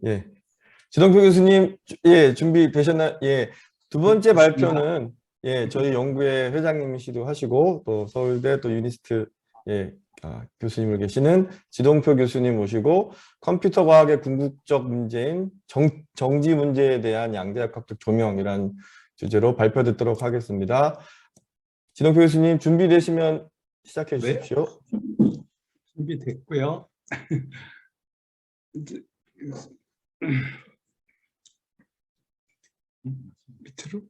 예. 지동표 교수님, 예, 준비되셨나요? 예. 두 번째 있습니다. 발표는, 예, 저희 연구회 회장님이시도 하시고, 또 서울대 또 유니스트, 예, 교수님을 계시는 지동표 교수님 모시고, 컴퓨터 과학의 궁극적 문제인 정지 문제에 대한 양자역학적 조명이라는 주제로 발표 듣도록 하겠습니다. 지동표 교수님, 준비되시면 시작해 네, 주십시오. 준비됐고요. 이제 밑으로.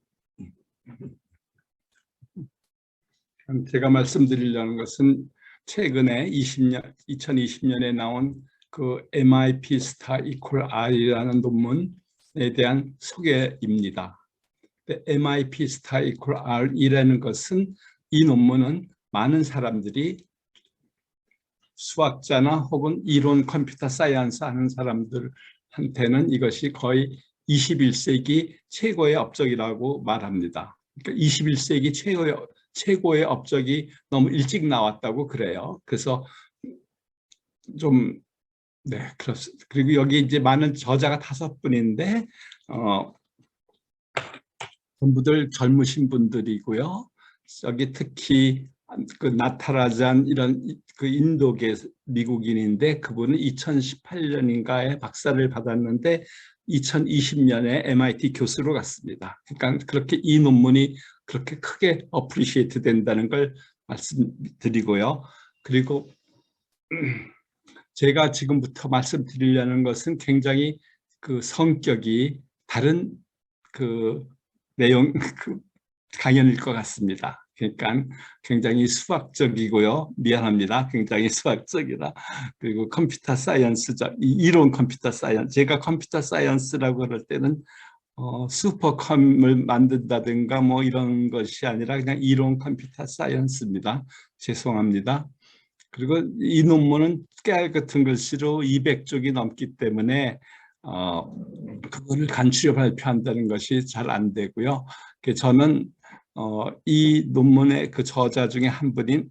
제가 말씀드리려는 것은 최근에 2020년에 나온 그 MIP star equal R이라는 논문에 대한 소개입니다. MIP star equal R이라는 것은, 이 논문은 많은 사람들이 수학자나 혹은 이론 컴퓨터 사이언스 하는 사람들한테는 이것이 거의 21세기 최고의 업적이라고 말합니다. 그러니까 21세기 최고의 업적이 너무 일찍 나왔다고 그래요. 그래서 좀, 네, 그렇습니다. 그리고 여기 이제 많은 저자가 5분인데, 전부들 젊으신 분들이고요. 여기 특히 그 나타라잔 이런 그 인도계 미국인인데, 그분은 2018년인가에 박사를 받았는데 2020년에 MIT 교수로 갔습니다. 그러니까 그렇게 이 논문이 그렇게 크게 어프리시에이트 된다는 걸 말씀드리고요. 그리고 제가 지금부터 말씀드리려는 것은 굉장히 그 성격이 다른 그 내용 강연일 것 같습니다. 그러니까 굉장히 수학적이고요. 미안합니다. 굉장히 수학적이라. 그리고 컴퓨터 사이언스적, 이론 컴퓨터 사이언스. 제가 컴퓨터 사이언스라고 그럴 때는 슈퍼컴을 만든다든가 뭐 이런 것이 아니라 그냥 이론 컴퓨터 사이언스입니다. 죄송합니다. 그리고 이 논문은 깨알 같은 글씨로 200쪽이 넘기 때문에 그거를 간추려 발표한다는 것이 잘 안 되고요. 저는 이 논문의 그 저자 중에 한 분인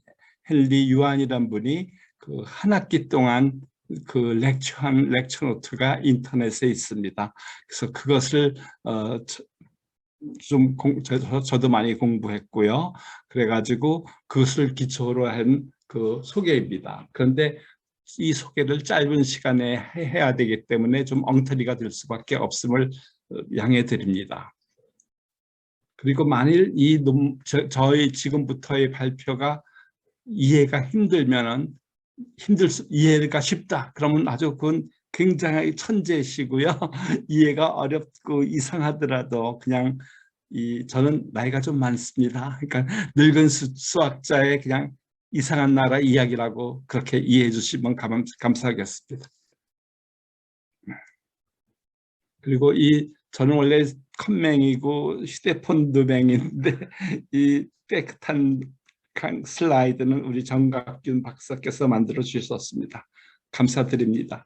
헨리 유안이란 분이 그 한 학기 동안 그 렉처한 렉처 노트가 인터넷에 있습니다. 그래서 그것을 저도 많이 공부했고요. 그래가지고 그것을 기초로 한 그 소개입니다. 그런데 이 소개를 짧은 시간에 해야 되기 때문에 좀 엉터리가 될 수밖에 없음을 양해 드립니다. 그리고 만일 저희 지금부터의 발표가 이해가 힘들면은 이해가 쉽다 그러면 아주 그건 굉장히 천재시고요. 이해가 어렵고 이상하더라도 그냥 저는 나이가 좀 많습니다. 그러니까 늙은 수학자의 그냥 이상한 나라 이야기라고 그렇게 이해해 주시면 감사하겠습니다. 그리고 저는 원래 컴맹이고 휴대폰 누맹인데 이 빽한 슬라이드는 우리 정각균 박사께서 만들어 주셨습니다. 감사드립니다.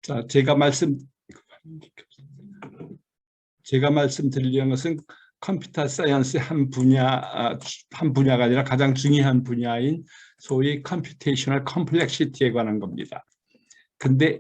자, 제가 말씀드리려는 것은 컴퓨터 사이언스의 한 분야가 아니라 가장 중요한 분야인 소위 컴퓨테이셔널 컴플렉시티에 관한 겁니다. 근데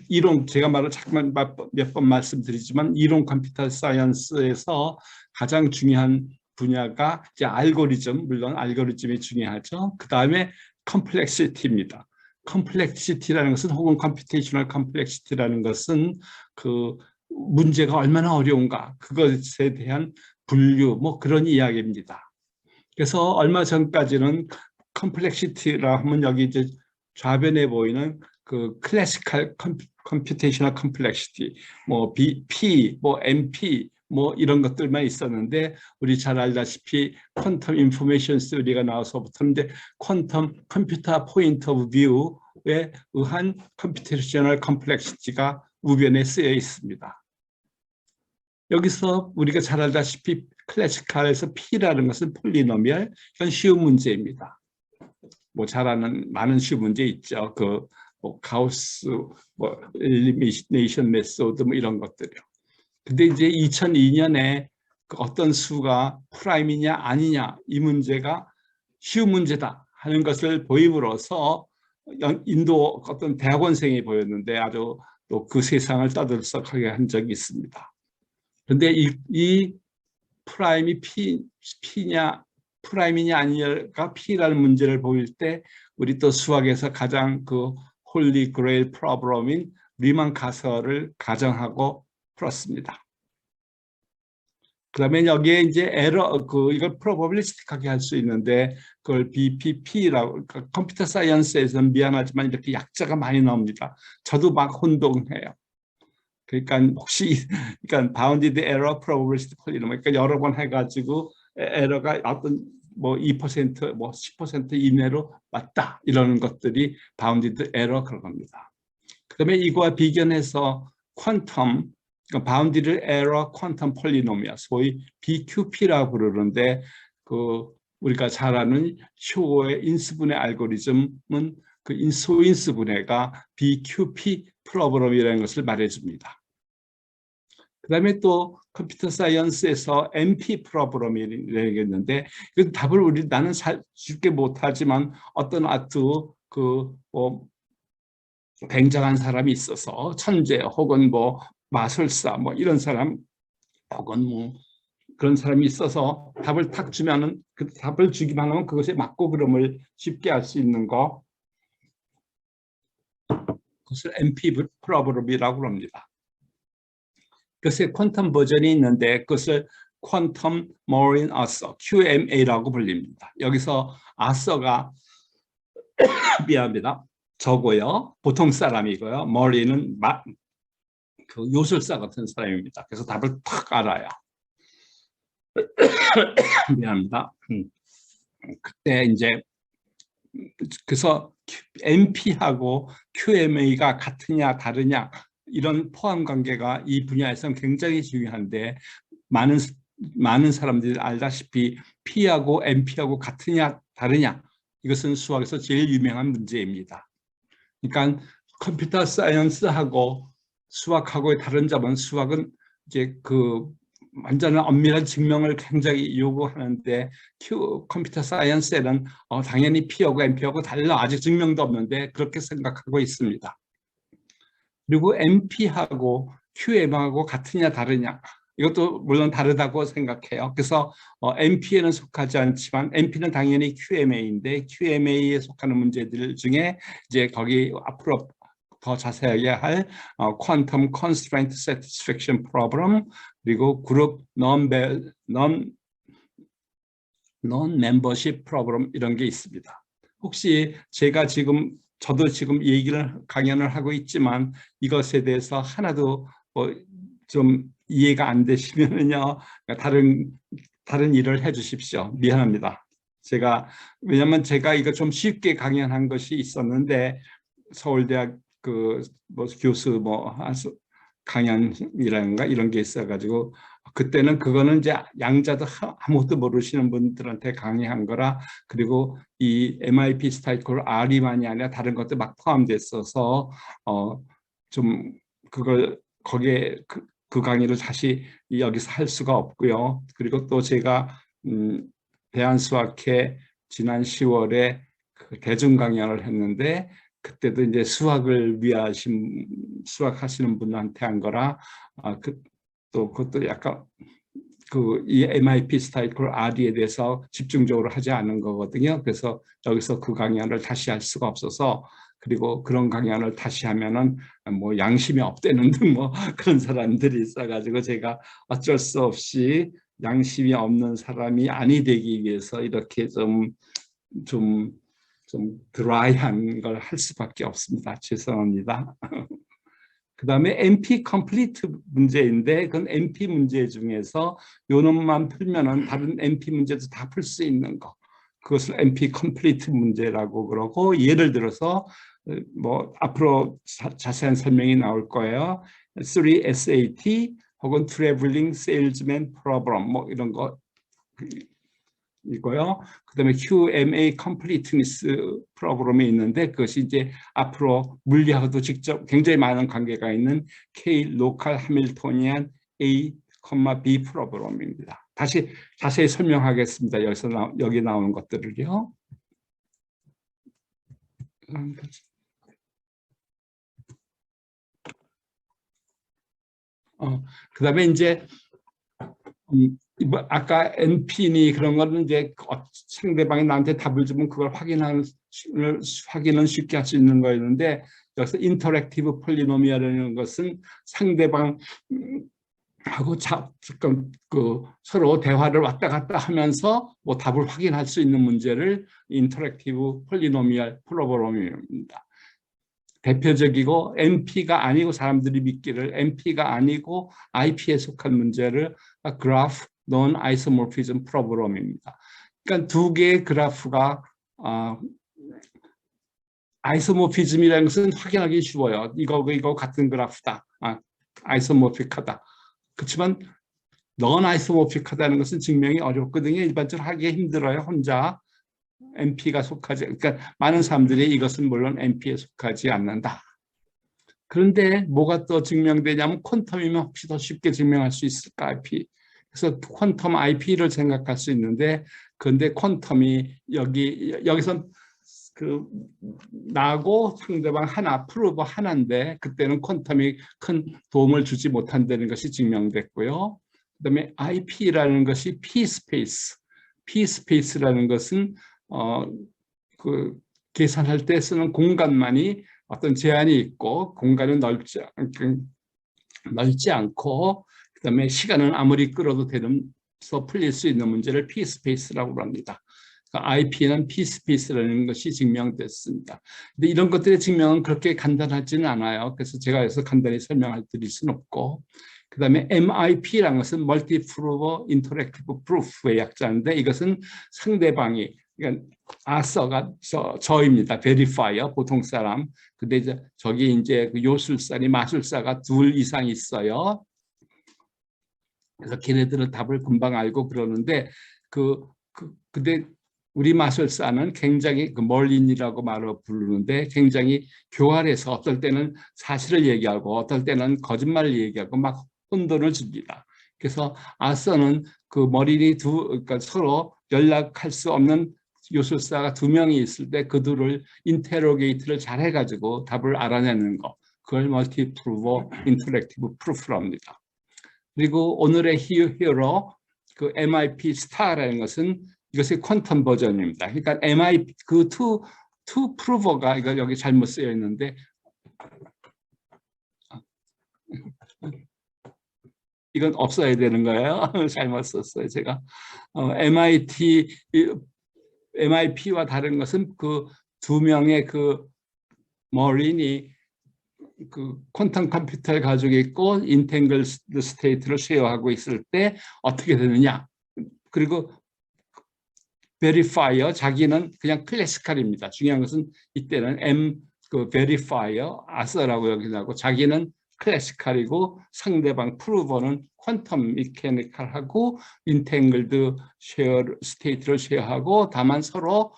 이론, 제가 잠깐 몇 번 말씀드리지만 이론 컴퓨터 사이언스에서 가장 중요한 분야가 이제 알고리즘, 물론 알고리즘이 중요하죠. 그 다음에 컴플렉시티입니다. 컴플렉시티라는 것은, 혹은 컴퓨테이셔널 컴플렉시티라는 것은 그 문제가 얼마나 어려운가, 그것에 대한 분류, 뭐 그런 이야기입니다. 그래서 얼마 전까지는 컴플렉시티라 하면 여기 이제 좌변에 보이는 그 클래시컬 컴퓨테이셔널 컴플렉시티, 뭐 P, 뭐 MP, 뭐 이런 것들만 있었는데, 우리 잘 알다시피 퀀텀 인포메이션 스토리가 나와서부터는 이제 퀀텀 컴퓨터 포인트 오브 뷰에 의한 컴퓨테이셔널 컴플렉시티가 우변에 쓰여 있습니다. 여기서 우리가 잘 알다시피 클래시컬에서 P라는 것은 폴리노미얼, 이건 쉬운 문제입니다. 뭐 잘 아는 많은 쉬운 문제 있죠. 뭐 가우스, 뭐 엘리미네이션 메소드, 뭐 이런 것들이요. 근데 이제 2002년에 어떤 수가 프라임이냐 아니냐, 이 문제가 쉬운 문제다 하는 것을 보임으로써 인도 어떤 대학원생이 보였는데 아주 또 그 세상을 떠들썩하게 한 적이 있습니다. 그런데 이 프라임이 P냐 프라임이냐 아니냐가 P라는 문제를 보일 때 우리 또 수학에서 가장 그 홀리 그레일 프로블럼인 리만 가설을 가정하고 풀었습니다. 그다음에 여기에 이제 에러 이걸 프로버빌리스틱하게 할 수 있는데 그걸 BPP라고 그러니까 컴퓨터 사이언스에서는 미안하지만 이렇게 약자가 많이 나옵니다. 저도 막 혼동해요. 그러니까 혹시 그러니까 바운디드 에러 프로버빌리스틱 폴리노미 그러니까 여러 번 해가지고 에러가 어떤 뭐 2%, 뭐 10% 이내로 맞다 이런 것들이 바운디드 에러 그런 겁니다. 그다음에 이거와 비견해서 퀀텀 그러니까 바운디드 에러 퀀텀 폴리노미아 소위 BQP라고 부르는데 그 우리가 잘 아는 쇼의 인수분해 알고리즘은 그 소인수분해가 BQP 프로블럼이라는 것을 말해줍니다. 그다음에 또 컴퓨터 사이언스에서 MP 프로블럼이라는 게 있는데 그 답을 나는 쉽게 못하지만 어떤 굉장한 사람이 있어서 천재 혹은 뭐 마술사 뭐 이런 사람 혹은 뭐 그런 사람이 있어서 답을 탁 주면은 그 답을 주기만 하면 그것에 맞고 그름을 쉽게 알 수 있는 거 그것을 MP 프로블럼이라고 합니다. 그것의 퀀텀 버전이 있는데 그것을 퀀텀 머린 아서 QMA라고 불립니다. 여기서 아서가 미안합니다. 저고요. 보통 사람이고요. 머리는 그 요술사 같은 사람입니다. 그래서 답을 탁 알아요. 미안합니다. 그때 이제 그래서 MP하고 QMA가 같으냐 다르냐 이런 포함 관계가 이 분야에서는 굉장히 중요한데 많은 사람들이 알다시피 P하고 MP하고 같으냐 다르냐 이것은 수학에서 제일 유명한 문제입니다. 그러니까 컴퓨터 사이언스하고 수학하고의 다른 점은 수학은 이제 그 완전한 엄밀한 증명을 굉장히 요구하는데 컴퓨터 사이언스에는 당연히 P하고 MP하고 달라 아직 증명도 없는데 그렇게 생각하고 있습니다. 그리고 MP하고 QM하고 같으냐 다르냐 이것도 물론 다르다고 생각해요. 그래서 MP에는 속하지 않지만 MP는 당연히 QMA인데 QMA에 속하는 문제들 중에 이제 거기 앞으로 더 자세하게 할 Quantum Constraint Satisfaction Problem 그리고 그룹 Non-Membership Problem 이런 게 있습니다. 혹시 제가 저도 지금 강연을 하고 있지만 이것에 대해서 하나도 좀 이해가 안 되시면은요 다른 일을 해주십시오. 미안합니다. 왜냐면 제가 이거 좀 쉽게 강연한 것이 있었는데 서울대학 교수 강연이라든가 이런 게 있어가지고 그때는 그거는 이제 양자도 아무것도 모르시는 분들한테 강의한 거라 그리고 이 MIP 스타일콜 R이만이 아니라 다른 것도 막 포함됐어서 좀 그걸 거기에 그 강의를 다시 여기서 할 수가 없고요. 그리고 또 제가 대한수학회 지난 10월에 그 대중 강연을 했는데 그때도 이제 수학하시는 분한테 한 거라 또 그것도 약간 이 MIP 스타일콜 R에 대해서 집중적으로 하지 않은 거거든요. 그래서 여기서 그 강연을 다시 할 수가 없어서 그리고 그런 강연을 다시 하면은 뭐 양심이 없대는 뭐 그런 사람들이 있어가지고 제가 어쩔 수 없이 양심이 없는 사람이 아니 되기 위해서 이렇게 좀 드라이한 걸 할 수밖에 없습니다. 죄송합니다. 그 다음에 MP 컴플리트 문제인데 그건 MP 문제 중에서 요 놈만 풀면은 다른 MP 문제도 다 풀 수 있는 거. 그것을 MP 컴플리트 문제라고 그러고 예를 들어서 뭐 앞으로 자세한 설명이 나올 거예요. 3SAT 혹은 Traveling Salesman Problem 뭐 이런 거 이고요. 그다음에 QMA Completeness 프로그램이 있는데 그것이 이제 앞으로 물리하고도 직접 굉장히 많은 관계가 있는 K 로컬 하밀토니안 A, B 프로그램입니다. 다시 자세히 설명하겠습니다. 여기 나오는 것들을요. 그다음에 이제 아까 NP니 그런 거는 이제 상대방이 나한테 답을 주면 그걸 확인은 쉽게 할 수 있는 거였는데, 여기서 인터랙티브 폴리노미얼이라는 것은 상대방 하고 서로 대화를 왔다 갔다 하면서 뭐 답을 확인할 수 있는 문제를 인터랙티브 폴리노미얼 프로볼럼입니다. 대표적이고 NP가 아니고, 사람들이 믿기를 NP가 아니고 IP에 속한 문제를 그래프 논 아이소모피즘 프로블럼입니다. 그러니까 두 개의 그래프가 아이소모피즘이라는 것은 확인하기 쉬워요. 이거 같은 그래프다, 아이소모픽하다. 그렇지만 non 아이소모픽하다는 것은 증명이 어렵거든요. 일반적으로 하기 힘들어요. 혼자 NP가 속하지, 그러니까 많은 사람들이 이것은 물론 NP에 속하지 않는다. 그런데 뭐가 또 증명되냐면, 퀀텀이면 혹시 더 쉽게 증명할 수 있을까, IP. 그래서 퀀텀 IP를 생각할 수 있는데, 그런데 퀀텀이 여기서 나하고 상대방 하나, 프로브 하나인데, 그때는 퀀텀이 큰 도움을 주지 못한다는 것이 증명됐고요. 그다음에 IP라는 것이 P 스페이스라는 것은 계산할 때 쓰는 공간만이 어떤 제한이 있고, 공간은 넓지 않고, 그다음에 시간은 아무리 끌어도 되면서 풀릴 수 있는 문제를 P-스페이스라고 합니다. 그러니까 IP는 P-스페이스라는 것이 증명됐습니다. 근데 이런 것들의 증명은 그렇게 간단하지는 않아요. 그래서 제가 여기서 간단히 설명할 드릴 수는 없고, 그다음에 MIP라는 것은 Multi Prover Interactive Proof의 약자인데, 이것은 상대방이, 그러니까 아서가 저입니다. 베리파이어, 보통 사람. 근데 이제 저기 이제 그 요술사니 마술사가 둘 이상 있어요. 그래서 걔네들은 답을 금방 알고 그러는데, 근데 우리 마술사는 굉장히 멀린이라고 말로 부르는데, 굉장히 교활해서 어떨 때는 사실을 얘기하고 어떨 때는 거짓말을 얘기하고 막 혼돈을 줍니다. 그래서 아서는 멀린이 그러니까 서로 연락할 수 없는 요술사가 두 명이 있을 때 그 둘을 인테로게이트를 잘 해가지고 답을 알아내는 거, 그걸 멀티 프루버 인터랙티브 프루프로 합니다. 그리고 오늘의 히어로 MIP 스타라는 것은 이것의 퀀텀 버전입니다. 그러니까 MIP 투 프루버가, 이거 여기 잘못 쓰여 있는데, 이건 없어야 되는 거예요. 잘못 썼어요, 제가. MIP와 다른 것은 두 명의 머린이 퀀텀 컴퓨터를 가지고 있고 인탱글드 스테이트를 쉐어하고 있을 때 어떻게 되느냐. 그리고 베리파이어, 자기는 그냥 클래시컬입니다. 중요한 것은 이때는 베리파이어, 아서라고 여기 나고, 자기는 클래시컬이고 상대방 프루버는 퀀텀 미케니컬하고 인탱글드 스테이트를 쉐어하고, 다만 서로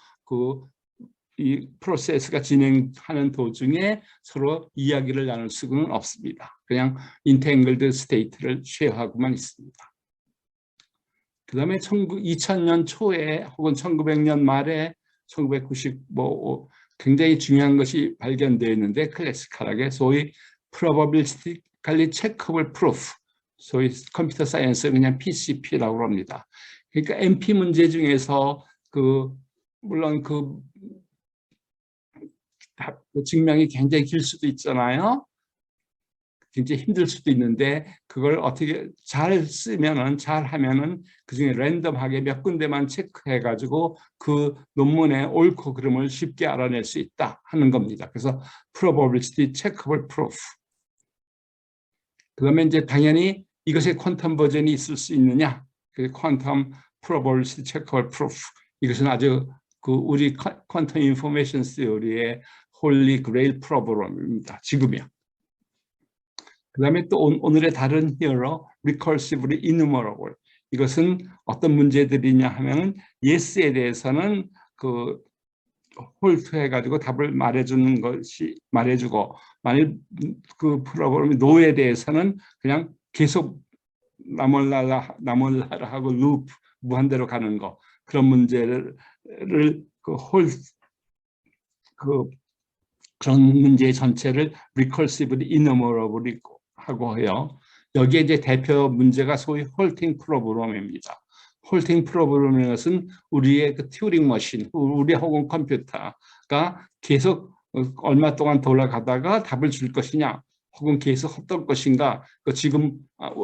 이 프로세스가 진행하는 도중에 서로 이야기를 나눌 수는 없습니다. 그냥 인탱글드 스테이트를 쉐어하고만 있습니다. 그 다음에 2000년 초에 혹은 1900년 말에 1990 굉장히 중요한 것이 발견되어 있는데, 클래시컬하게 소위 probabilistically checkable proof, 소위 컴퓨터 사이언스 그냥 PCP라고 합니다. 그러니까 MP 문제 중에서 물론 증명이 굉장히 길 수도 있잖아요. 굉장히 힘들 수도 있는데, 그걸 어떻게 잘 쓰면은, 잘 하면은 그중에 랜덤하게 몇 군데만 체크해가지고 그 논문의 옳고 그름을 쉽게 알아낼 수 있다 하는 겁니다. 그래서 probability checkable proof. 그러면 이제 당연히 이것의 퀀텀 버전이 있을 수 있느냐? 그 퀀텀 probability checkable proof. 이것은 아주 우리 퀀텀 인포메이션 시어리의 홀리 그레일 프로블럼입니다. 지금이요. 그 다음에 또 오늘의 다른 히어로, Recursively Enumerable. 이것은 어떤 문제들이냐 하면, yes에 대해서는 홀트해가지고 답을 말해주고, 만일 프로그램이 no에 대해서는 그냥 계속 나몰라라 하고 루프, 무한대로 가는 거. 그런 문제를 그런 문제 전체를 recursive enumerable 하고 해요. 여기에 이제 대표 문제가 소위 홀팅 프로그램입니다. 홀팅 프로그램이라는 것은 우리의 그 튜링 머신, 우리 혹은 컴퓨터가 계속 얼마 동안 돌아가다가 답을 줄 것이냐, 혹은 계속 헛될 것인가, 지금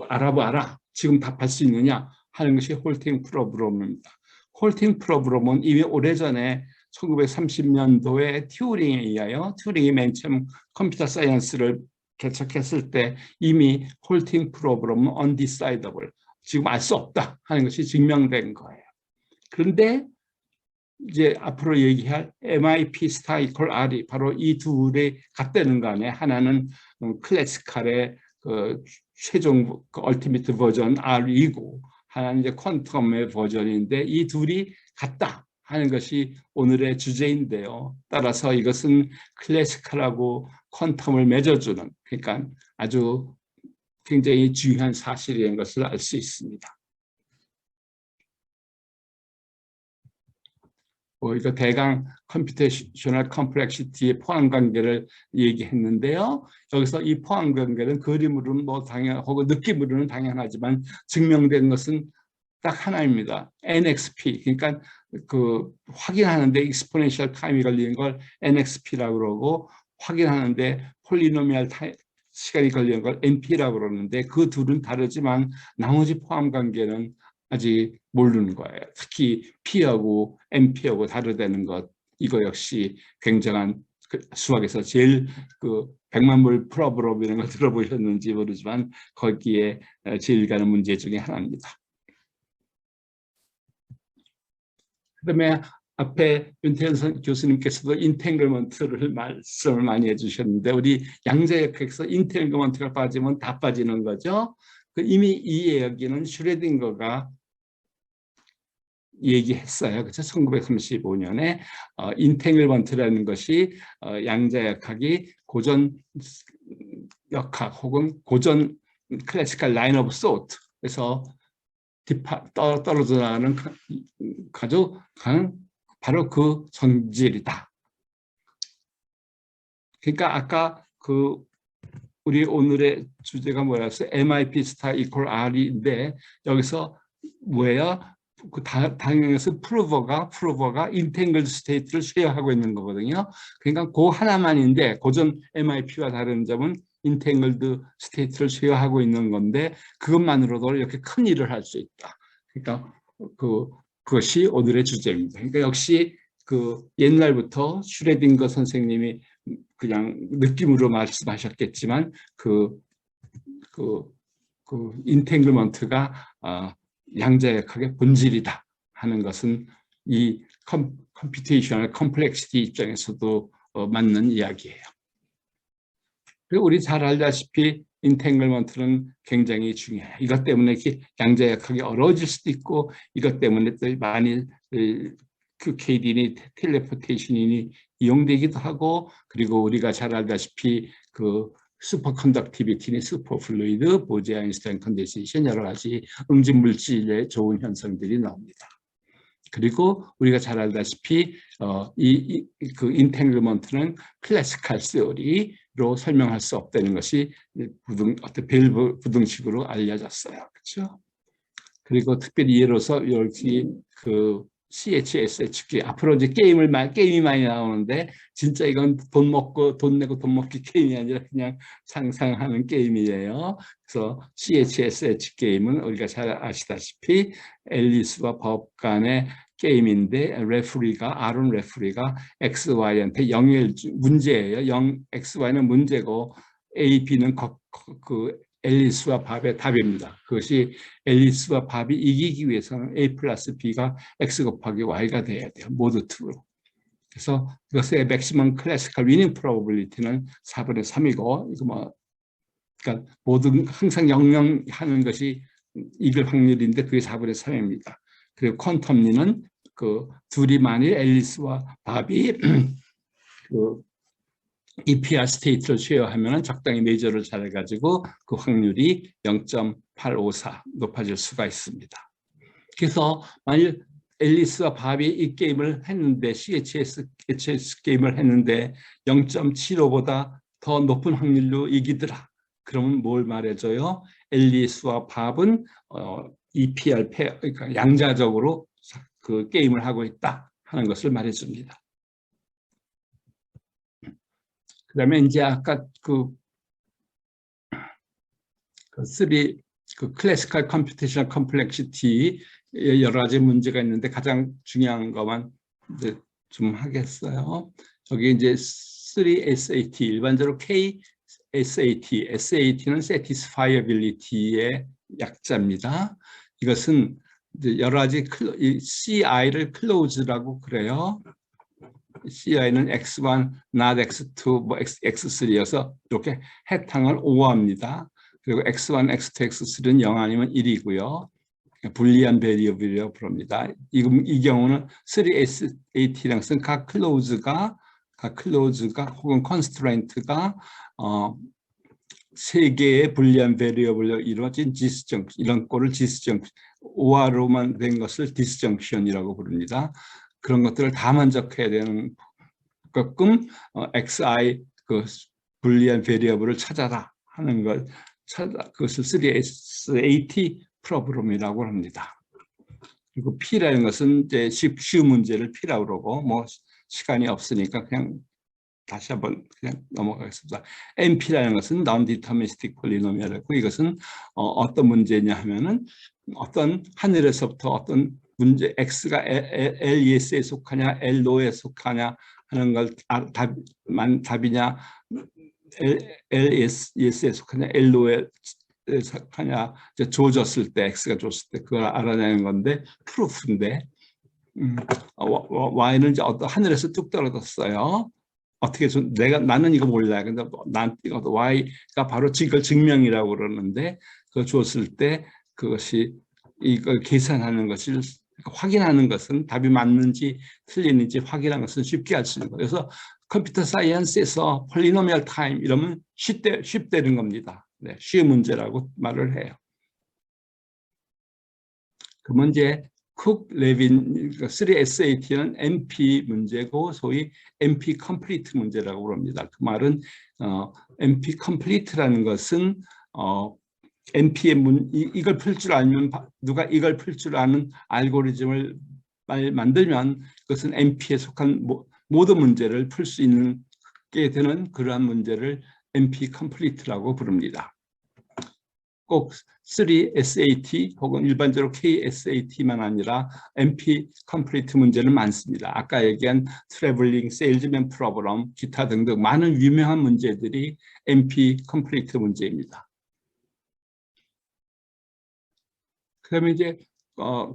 알아봐라, 지금 답할 수 있느냐 하는 것이 홀팅 프로그램입니다. 홀팅 프로그램은 이미 오래전에 1930년도에 튜링에 의하여, 튜링이 맨 처음 컴퓨터 사이언스를 개척했을 때 이미 홀팅 프로그램은 undecidable, 지금 알 수 없다 하는 것이 증명된 거예요. 그런데 이제 앞으로 얘기할 MIP 스타 이퀄 R이 바로 이 둘이 같다는 거 아니에요. 하나는 클래시컬의 그 최종 그 얼티미트 버전 R이고, 하나는 이제 퀀텀의 버전인데 이 둘이 같다 하는 것이 오늘의 주제인데요. 따라서 이것은 클래시컬하고 퀀텀을 맺어주는, 그러니까 아주 굉장히 중요한 사실인 것을 알 수 있습니다. 이거 대강 컴퓨테이셔널 컴플렉시티의 포함 관계를 얘기했는데요. 여기서 이 포함 관계는 그림으로는 뭐 혹은 느낌으로는 당연하지만 증명된 것은 딱 하나입니다. NXP, 그러니까 그 확인하는데 익스포넨셜 타임이 걸리는 걸 NXP라고 그러고, 확인하는데 폴리노미얼 시간이 걸리는 걸 NP라고 그러는데, 그 둘은 다르지만 나머지 포함 관계는 아직 모르는 거예요. 특히 P하고 NP하고 다르다는 것, 이거 역시 굉장한 수학에서 제일 그 100만 불 프로브럼 이런 거 들어보셨는지 모르지만 거기에 제일 가는 문제 중에 하나입니다. 그다음에 앞에 윤태현 교수님께서도 인탱글먼트를 말씀을 많이 해주셨는데, 우리 양자역학에서 인탱글먼트가 빠지면 다 빠지는 거죠. 이미 이 이야기는 슈레딩거가 얘기했어요. 그렇죠? 1935년에 인탱글먼트라는 것이 양자역학이 고전 역학 혹은 고전 클래시컬 라인 오브 소트에서 떨어져 나가는 바로 그 성질이다. 그러니까 아까 그 우리 오늘의 주제가 뭐였어요? MIP 스타 이퀄 R인데 여기서 뭐예요? 그 당연해서 프루버가 인탱글 스테이트를 쉐어하고 있는 거거든요. 그러니까 그 하나만인데, 고전 MIP와 다른 점은 인탱글드 스테이트를 쉐어하고 있는 건데, 그것만으로도 이렇게 큰 일을 할 수 있다. 그러니까 그것이 오늘의 주제입니다. 그러니까 역시 그 옛날부터 슈레딩거 선생님이 그냥 느낌으로 말씀하셨겠지만 그 인탱글먼트가 양자역학의 본질이다 하는 것은 이 컴퓨테이셔널 컴플렉시티 입장에서도 맞는 이야기예요. 그리고 우리 잘 알다시피 인탱글먼트는 굉장히 중요해요. 이것 때문에 양자역학이 어려워질 수도 있고, 이것 때문에 또 많이 그 KD니 텔레포테이션이 이용되기도 하고, 그리고 우리가 잘 알다시피 그 슈퍼컨덕티비티니 슈퍼플루이드, 보제 아인슈타인 컨덴세이션, 여러 가지 응집 물질의 좋은 현상들이 나옵니다. 그리고 우리가 잘 알다시피 그 인탱글먼트는 클래시컬 시어리로 설명할 수 없다는 것이 어떤 벨 부등식으로 알려졌어요. 그렇죠? 그리고 특별히 예로서 여기 그 CHSHK, 앞으로 이제 게임이 많이 나오는데, 진짜 이건 돈 내고 돈 먹기 게임이 아니라 그냥 상상하는 게임이에요. 그래서 CHSH 게임은 우리가 잘 아시다시피 앨리스와 법 간의 게임인데, 아론 레프리가 XY한테 문제예요. XY는 문제고 A, B는 그 앨리스와 밥의 답입니다. 그것이 앨리스와 밥이 이기기 위해서는 A 플러스 B가 X 곱하기 Y가 돼야 돼요. 모두 true로. 그래서 이것의 맥시멈 클래시컬 위닝 프로버빌리티는 4분의 3이고, 이거 뭐, 그러니까 모든 항상 영영하는 것이 이길 확률인데 그게 4분의 3입니다. 그리고 퀀텀리는 그 둘이 만일 앨리스와 밥이 그 EPR 스테이트를 쉐어하면 적당히 메저를 잘해가지고 그 확률이 0.854 높아질 수가 있습니다. 그래서 만일 앨리스와 밥이 이 게임을 했는데 CHS 게임을 했는데 0.75보다 더 높은 확률로 이기더라. 그러면 뭘 말해줘요? 앨리스와 밥은 EPR 그러니까 양자적으로 그 게임을 하고 있다 하는 것을 말해줍니다. 그다음에 이제 아까 그 클래시컬 컴퓨테이셔널 컴플렉시티 여러 가지 문제가 있는데 가장 중요한 것만 이제 좀 하겠어요. 여기 이제 3SAT 일반적으로 KSAT, SAT는 Satisfiability의 약자입니다. 이것은 이제 여러 가지 CI를 close라고 그래요. CI는 X1, not X2, 뭐 X3여서 이렇게 해탕을 5합니다. 그리고 X1, X2, X3는 0 아니면 1이고요. 불리한 베리어블이라고 부릅니다. 이 경우는 3SAT랑 쓴 각 클로즈가 혹은 컨스트레인트가 세 개의 불리한 베리어블로 이루어진 디스정션, 이런 꼴을 디스정션, OR로만 된 것을 디스정션이라고 부릅니다. 그런 것들을 다 만족해야 되는 가끔 XI 그 불리한 베리어블을 찾아라 하는 걸 그것을 3SAT 프로그램이라고 합니다. 그리고 P라는 것은 이제 쉬운 문제를 P라고 그러고 뭐 시간이 없으니까 그냥 다시 한번 그냥 넘어가겠습니다. NP라는 것은 Non-Deterministic Polynomial이고 이것은 어떤 문제냐 하면은 어떤 하늘에서부터 어떤 문제 X가 LES에 속하냐 L로에 속하냐 하는 걸 답이냐 LES에 속하냐 L로에 속하냐 줘졌을 때 X가 줬을 때 그걸 알아내는 건데 프루프인데 Y는 이제 어떤 하늘에서 뚝 떨어졌어요. 어떻게 나는 이거 몰라요. 근데 이거 Y가 바로 이걸 증명이라고 그러는데 그거 줬을 때 그것이 이걸 계산하는 것을 확인하는 것은 답이 맞는지 틀리는지 확인하는 것은 쉽게 할 수 있는 거예요. 그래서 컴퓨터 사이언스에서 폴리노미얼 타임 이러면 쉽다는 겁니다. 네, 쉬운 문제라고 말을 해요. 그 문제 쿡 레빈 3SAT는 NP 문제고 소위 NP 컴플리트 문제라고 부릅니다. 그 말은 NP 컴플리트라는 것은 NP의 이걸 풀 줄 알면 누가 이걸 풀 줄 아는 알고리즘을 만들면 그것은 NP에 속한 모든 문제를 풀 수 있게 되는 그러한 문제를 NP 컴플리트라고 부릅니다. 꼭 3SAT 혹은 일반적으로 KSAT만 아니라 NP 컴플리트 문제는 많습니다. 아까 얘기한 트래블링 세일즈맨 프로그램, 기타 등등 많은 유명한 문제들이 NP 컴플리트 문제입니다. 그러면 이제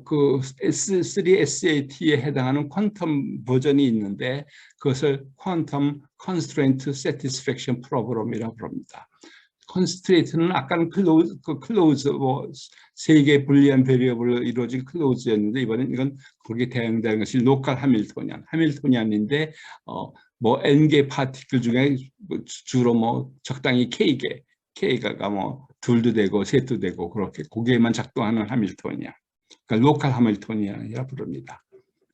그 S3SAT에 해당하는 쿼텀 버전이 있는데 그것을 쿼텀 컨스트레인트 세티스팩션 프로그램이라고 부릅니다. 컨스트레인트는 아까는 클로즈 세 개의 불리한 베리어블로 이루어진 클로즈였는데 이번엔 이건 거기에 대응되는 것이 로컬 하밀토니안인데 뭐 n개 파티클 중에 주로 뭐 적당히 k가 뭐 둘도 되고 셋도 되고 그렇게 거기에만 작동하는 하밀토니안, 그러니까 로컬 하밀토니안이라 부릅니다.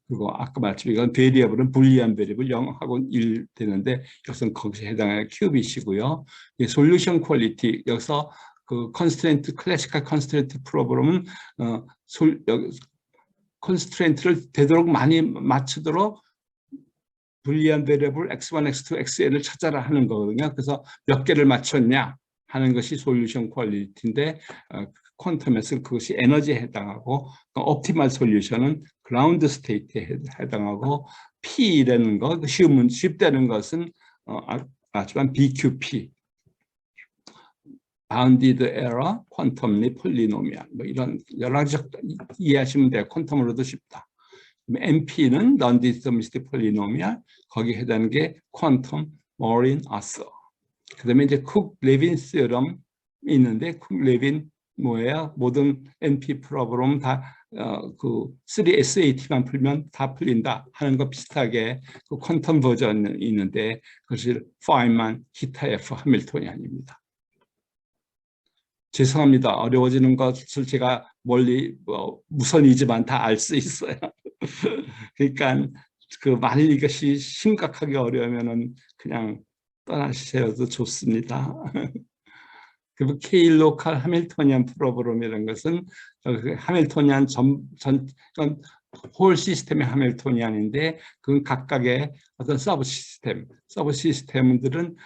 그리고 아까 말했지만 이건 베리어블은 불리한 베리어블 0하고 1 되는데 이것은 거기서 해당하는 큐빗이고요. 솔루션 퀄리티 여기서 그 컨스트레인트 클래시컬 컨스트레인트 프로그램은 컨스트레인트를 되도록 많이 맞추도록 불리한 베리어블 x1, x2, xn을 찾아라 하는 거거든요. 그래서 몇 개를 맞췄냐 하는 것이 솔루션 퀄리티인데 퀀텀에서는 그것이 에너지에 해당하고 옵티멀 솔루션은 그라운드 스테이트에 해당하고 P라는 것, 쉽다는 것은 아지만 BQP, Bounded Error, Quantumly Polynomial 뭐 이런 여러 가지 이해하시면 돼요. 퀀텀으로도 쉽다. NP는 Non-Deterministic Polynomial, 거기에 해당하는 게 Quantum, Morin, Arthur. 그 다음에 이제 쿡-레빈 스러럼이 있는데 쿡-레빈 뭐예요? 모든 NP 프로그램 다 그 3SAT만 풀면 다 풀린다 하는 거 비슷하게 그 퀀텀 버전이 있는데 그것이 파인만 기타 F 하밀토니안입니다. 죄송합니다. 어려워지는 것을 제가 멀리 무선이지만 다 알 수 있어요. 그러니까 만일 이것이 심각하게 어려우면은 그냥 떠나셔도 좋습니다. 그리고 K-로컬 하밀토니안 프로그램이라는 것은 그 하밀토니안 홀 시스템의 하밀토니안인데 그건 각각의 어떤 서브 시스템들은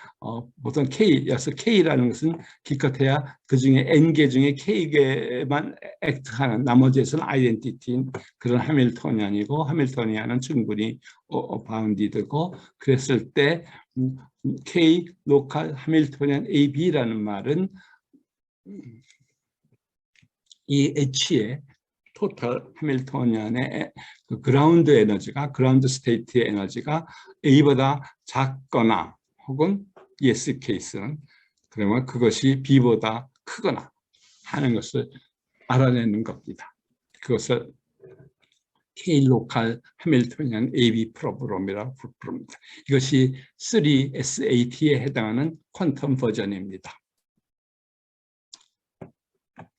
보통 K여서 K라는 것은 기껏해야 그 중에 N개 중에 K개만 액트하는 나머지에서는 아이덴티티인 그런 하밀토니안이고 하밀토니안은 충분히 바운디드고 그랬을 때 K 로컬 하밀토니안 AB라는 말은 이 H의 토탈 하밀토니안의 그 그라운드 에너지가 그라운드 스테이트의 에너지가 A보다 작거나 혹은 yes 케이스는 그러면 그것이 B보다 크거나 하는 것을 알아내는 겁니다. 그것을 K-로컬 하밀토니안 AB 프로그램이라고 부릅니다. 이것이 3SAT에 해당하는 퀀텀 버전입니다.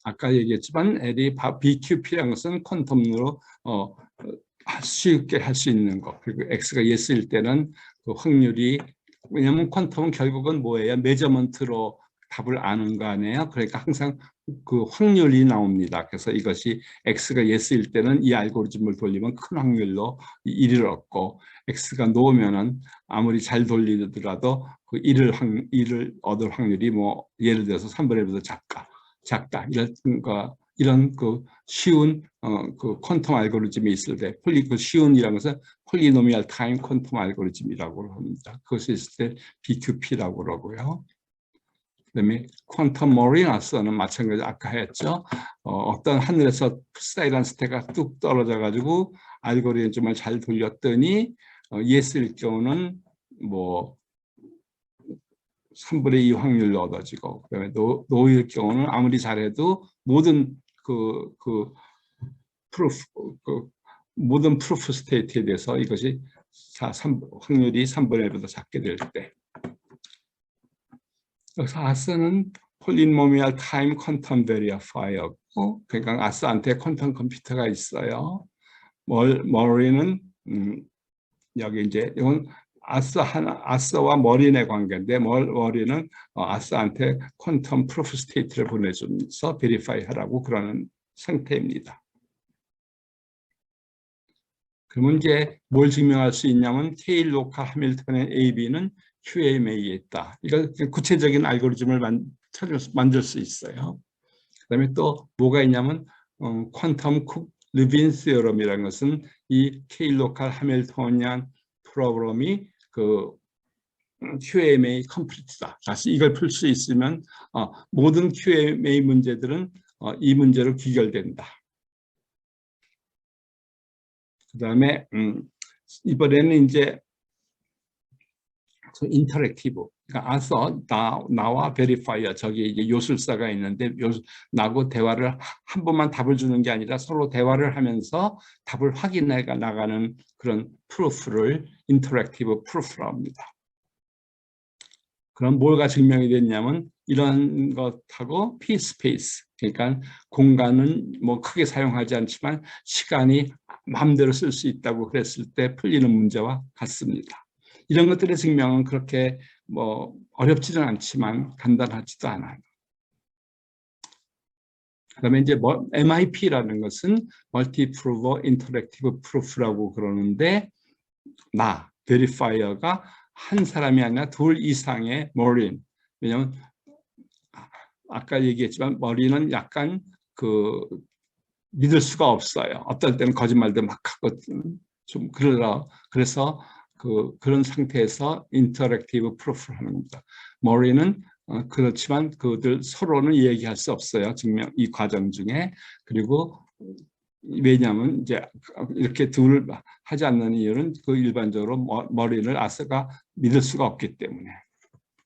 아까 얘기했지만 BQP라는 것은 퀀텀으로 쉽게 할 수 있는 것. 그리고 X가 Yes일 때는 그 확률이 왜냐하면 퀀텀은 결국은 뭐예요? 메저먼트로 답을 아는 거 아니에요? 그러니까 항상 그 확률이 나옵니다. 그래서 이것이 X가 Yes일 때는 이 알고리즘을 돌리면 큰 확률로 1을 얻고 X가 노면은 아무리 잘 돌리더라도 그 1을 얻을 확률이 뭐 예를 들어서 3분의 1보다 작다 이런 그 쉬운 그 퀀텀 알고리즘이 있을 때 그 쉬운이라는 것은 폴리노미얼 타임 퀀텀 알고리즘이라고 합니다. 그것이 있을 때 BQP라고 그러고요. 그다음에 퀀텀 머리너스는 마찬가지 아까 했죠. 어떤 하늘에서 푸사이란 스테가 뚝 떨어져 가지고 알고리즘을 잘 돌렸더니 예스일 경우는 뭐 3분의 2 확률로 얻어지고 그다음에 노일 경우는 아무리 잘해도 모든 모든 프루프 스테이트에 대해서 이것이 확률이 3분의 1보다 작게 될 때 그래서 아스는 폴리노미얼 타임 퀀텀 베리어파이어고 그러니까 아스한테 퀀텀 컴퓨터가 있어요. 머리는 여기 이제 이건 아스와 머린의 관계인데 머린은 아스한테 퀀텀 프루프 스테이트를 보내주면서 베리파이 하라고 그러는 상태입니다. 그러면 이제 뭘 증명할 수 있냐면 K-로컬 하밀토니안 AB는 QMA에 있다. 이거 구체적인 알고리즘을 만들 수 있어요. 그다음에 또 뭐가 있냐면 퀀텀 쿡 르빈 시어럼이라는 것은 이 K-로컬 하밀토니안 프로그램이 그 QMA 컴플리트다. 다시 이걸 풀 수 있으면 모든 QMA 문제들은 이 문제로 귀결된다. 그다음에 이번에는 이제 인터랙티브. 그러니까 나와 베리파이어 저기 이제 요술사가 있는데 나하고 대화를 한 번만 답을 주는 게 아니라 서로 대화를 하면서 답을 확인해 나가는 그런 프루프를 인터랙티브 프루프라고 합니다. 그럼 뭐가 증명이 됐냐면 이런 것하고 P-스페이스 그러니까 공간은 뭐 크게 사용하지 않지만 시간이 마음대로 쓸 수 있다고 그랬을 때 풀리는 문제와 같습니다. 이런 것들의 증명은 그렇게 뭐 어렵지는 않지만 간단하지도 않아요. 그다음에 이제 MIP라는 것은 멀티프루버 인터랙티브 프루프라고 그러는데 베리파이어가 한 사람이 아니라 둘 이상의 머린. 왜냐하면 아까 얘기했지만 머리는 약간 믿을 수가 없어요. 어떨 때는 거짓말도 막 하고 좀 그래서 그런 상태에서 인터랙티브 프루프를 하는 겁니다. 머리는 그렇지만 그들 서로는 얘기할 수 없어요. 이 과정 중에. 그리고 왜냐하면 이제 이렇게 둘을 하지 않는 이유는 일반적으로 머리를 아스가 믿을 수가 없기 때문에.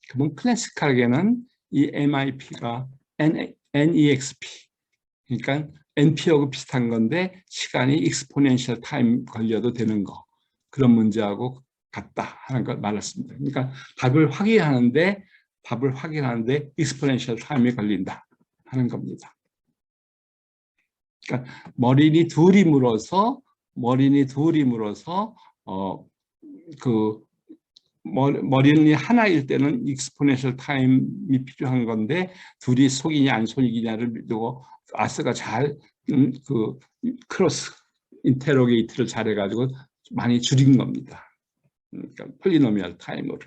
그러면 클래시컬하게는 이 MIP가 NEXP 그러니까 NP하고 비슷한 건데 시간이 익스포넨셜 타임 걸려도 되는 거 그런 문제하고 같다 하는 걸 말했습니다. 그러니까 답을 확인하는데 익스포넨셜 타임이 걸린다 하는 겁니다. 그러니까 머리니 둘이 물어서 머린이 둘임으로써 그 머린이 하나일 때는 익스포넨셜 타임이 필요한 건데 둘이 속이냐 안 속이냐를 두고 아스가 잘 그 크로스 인테로게이트를 잘해가지고 많이 줄인 겁니다. 그러니까 폴리노미얼 타임으로.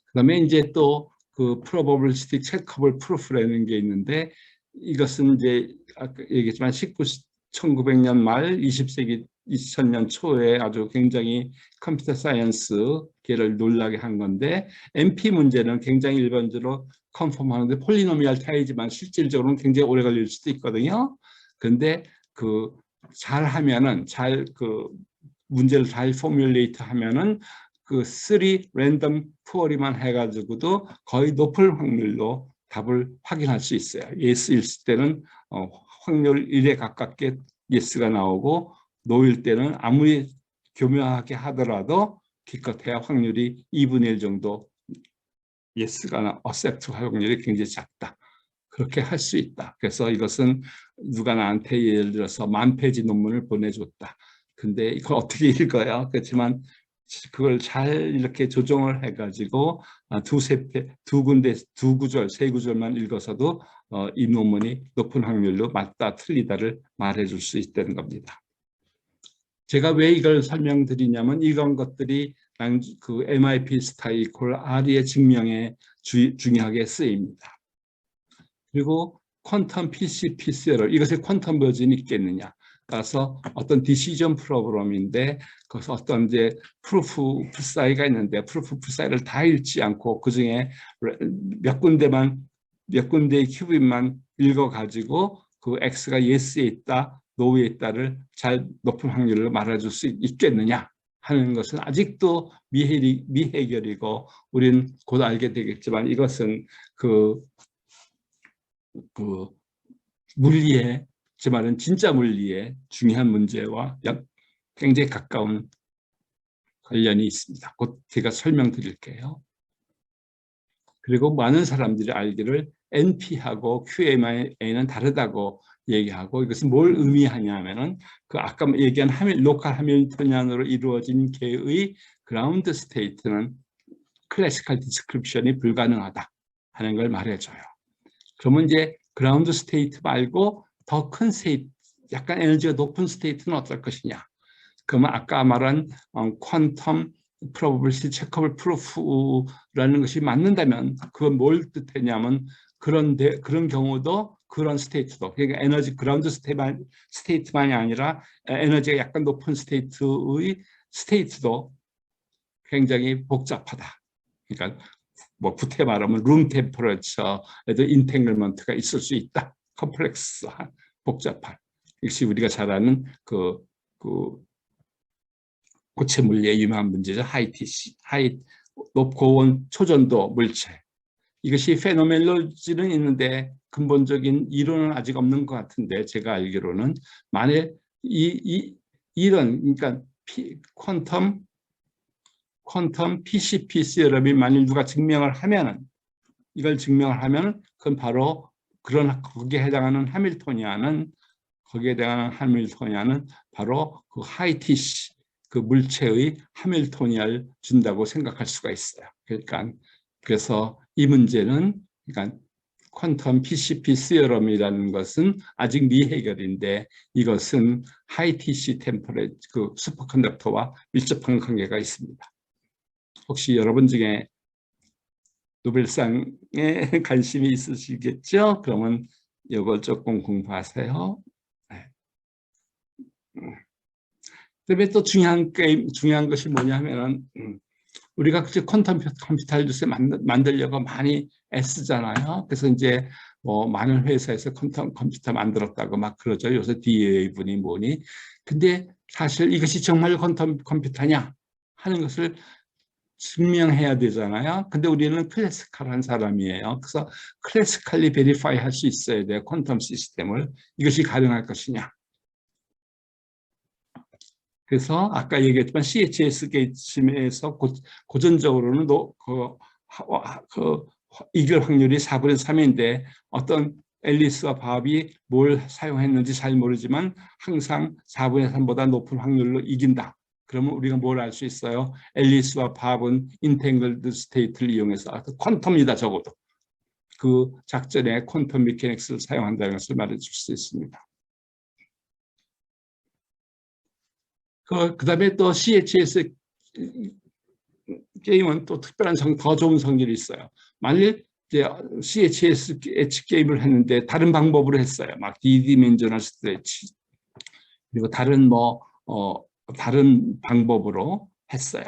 그다음에 이제 또 그 probabilistic checkable proof라는 게 있는데 이것은 이제 아까 얘기했지만 1900년 말 20세기 2000년 초에 아주 굉장히 컴퓨터 사이언스계를 놀라게 한 건데 NP 문제는 굉장히 일반적으로 컨펌하는데 폴리노미얼 타이지만 실질적으로는 굉장히 오래 걸릴 수도 있거든요. 근데 그 잘하면은 그 문제를 잘 포뮬레이트 하면은 그 3 랜덤 푸어리만 해가지고도 거의 높을 확률로 답을 확인할 수 있어요. 예스일 때는 확률 1에 가깝게 예스가 나오고 노일 때는 아무리 교묘하게 하더라도 기껏해야 확률이 2분의 1 정도 예스가 어셉트 확률이 굉장히 작다. 그렇게 할 수 있다. 그래서 이것은 누가 나한테 예를 들어서 10,000페이지 논문을 보내줬다. 근데 이걸 어떻게 읽어요? 그렇지만 그걸 잘 이렇게 조정을 해가지고 두 군데, 두 구절, 세 구절만 읽어서도 이 논문이 높은 확률로 맞다, 틀리다를 말해줄 수 있다는 겁니다. 제가 왜 이걸 설명드리냐면 이런 것들이 그 MIP 스타일 이퀄 R의 증명에 중요하게 쓰입니다. 그리고 퀀텀 PCP 세럴, 이것의 퀀텀 버전이 있겠느냐. 따라서 어떤 디시전 프로그램인데 거기서 어떤 이제 프루프 사이가 있는데 프루프 사이를 다 읽지 않고 그 중에 몇 군데의 큐빅만 읽어가지고 그 X가 예스에 있다, 노에 있다를 잘 높은 확률로 말해줄 수 있겠느냐 하는 것은 아직도 미해결이고 우리는 곧 알게 되겠지만 이것은 그 물리의 제 말은 진짜 물리의 중요한 문제와 굉장히 가까운 관련이 있습니다. 곧 제가 설명드릴게요. 그리고 많은 사람들이 알기를 NP하고 QMA는 다르다고 얘기하고 이것은 뭘 의미하냐면은 그 아까 얘기한 로컬 하밀토니안으로 이루어진 개의 그라운드 스테이트는 클래시컬 디스크립션이 불가능하다 하는 걸 말해줘요. 그러면 이제 그라운드 스테이트 말고 더 큰 스테이트, 약간 에너지가 높은 스테이트는 어떨 것이냐. 그러면 아까 말한 퀀텀 프로버빌리티 체커블 프루프라는 것이 맞는다면 그건 뭘 뜻하냐면 그런 경우도 그런 스테이트도 그러니까 에너지 그라운드 스테이트만이 아니라 에너지가 약간 높은 스테이트의 스테이트도 굉장히 복잡하다. 그러니까 뭐 구태 말하면 룸 템퍼러처에도 인탱글먼트가 있을 수 있다. 컴플렉스한 복잡한. 역시 우리가 잘 아는 그 고체 물리의 유명한 문제죠. 하이TC, 고온 초전도 물체. 이것이 페노메놀로지는 있는데 근본적인 이론은 아직 없는 것 같은데 제가 알기로는 만약 이런 그러니까 퀀텀 PCP 시럽이 만일 누가 증명을 하면은 이걸 증명을 하면 그건 바로 거기에 해당하는 하밀토니안은 바로 그 하이TC 그 물체의 하밀토니안을 준다고 생각할 수가 있어요. 그래서 이 문제는 그러니까 퀀텀 PCP 시어럼이라는 것은 아직 미해결인데 이것은 하이TC 템퍼레이처 그 슈퍼컨덕터와 밀접한 관계가 있습니다. 혹시 여러분 중에 노벨상에 관심이 있으시겠죠? 그러면 이걸 조금 공부하세요. 네. 그다음에 또 중요한 것이 뭐냐면은 우리가 퀀텀 컴퓨터를 요새 만들려고 많이 애쓰잖아요. 그래서 이제 뭐 많은 회사에서 퀀텀 컴퓨터 만들었다고 막 그러죠. 요새 DA분이 뭐니. 근데 사실 이것이 정말 퀀텀 컴퓨터냐 하는 것을 증명해야 되잖아요. 근데 우리는 클래시컬한 사람이에요. 그래서 클래시컬리 베리파이 할 수 있어야 돼요. 퀀텀 시스템을. 이것이 가능할 것이냐. 그래서 아까 얘기했지만 CHS 게이츠에서 고전적으로는 이길 확률이 4분의 3인데 어떤 앨리스와 밥이 뭘 사용했는지 잘 모르지만 항상 4분의 3보다 높은 확률로 이긴다. 그러면 우리가 뭘 알 수 있어요? 앨리스와 밥은 인탱글드 스테이트를 이용해서 퀀텀이다 적어도. 그 작전에 퀀텀 미케닉스를 사용한다는 것을 말해줄 수 있습니다. 그다음에 또 CHS 게임은 또 특별한 더 좋은 성질이 있어요. 만일 이제 CHS 게임을 했는데 다른 방법으로 했어요. 막 디디멘저널 스트레치 그리고 다른 다른 방법으로 했어요.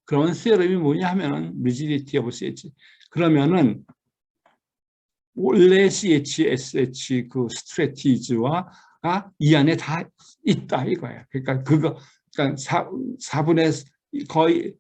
그러면 theorem이 뭐냐 하면은 rigidity of CH. 그러면은 원래 CHSH 그 스트레티지와 이 안에 다 있다 이거예요. 그러니까 그러니까 4분의 거의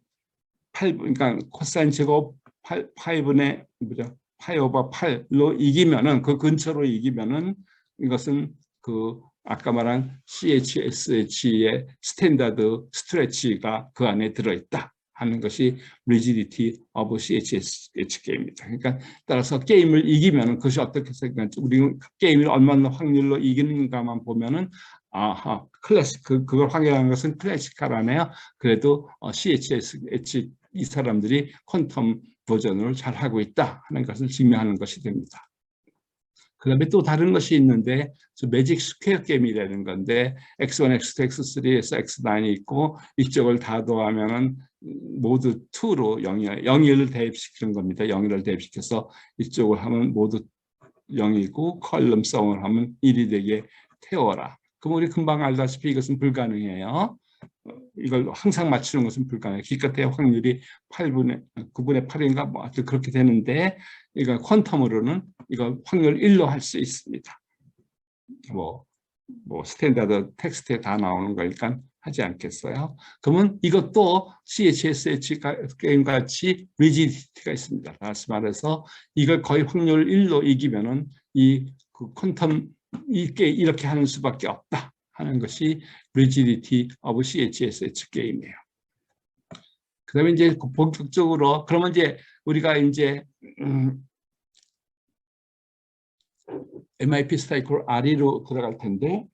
8, 그러니까 코사인 제곱 8분의 뭐죠? 파이 오버 8로 이기면은 그 근처로 이기면은 이것은 그 아까 말한 CHSH의 스탠다드 스트레치가 그 안에 들어있다 하는 것이 rigidity of CHSH 게임입니다. 그러니까 따라서 게임을 이기면은 그것이 어떻게 생각할지 우리 게임을 얼마나 확률로 이기는가만 보면은 아하 클래식 그걸 확인하는 것은 클래식하라네요. 그래도 CHSH 이 사람들이 퀀텀 버전을 잘 하고 있다 하는 것을 증명하는 것이 됩니다. 그 다음에 또 다른 것이 있는데 매직 스퀘어 게임이라는 건데 x1, x2, x3에서 x9이 있고 이쪽을 다 더하면은 모두 2로 0을 대입시키는 겁니다. 0을 대입시켜서 이쪽을 하면 모두 0이고 컬럼성을 하면 1이 되게 태워라. 그럼 우리 금방 알다시피 이것은 불가능해요. 이걸 항상 맞추는 것은 불가능해요. 기껏해야 확률이 9분의 8인가 뭐 아주 그렇게 되는데 이거 퀀텀으로는 이거 확률 1로 할 수 있습니다. 뭐 스탠다드 텍스트에 다 나오는 거니까 하지 않겠어요. 그러면 이것도 CHSH 게임 같이 리지디티가 있습니다. 다시 말해서 이걸 거의 확률 1로 이기면은 그 퀀텀 이렇게 하는 수밖에 없다 하는 것이 rigidity of CHSH 게임이에요. 그다음에 이제 본격적으로 그러면 이제 우리가 이제 MIP 스타이클 R로 들어갈 텐데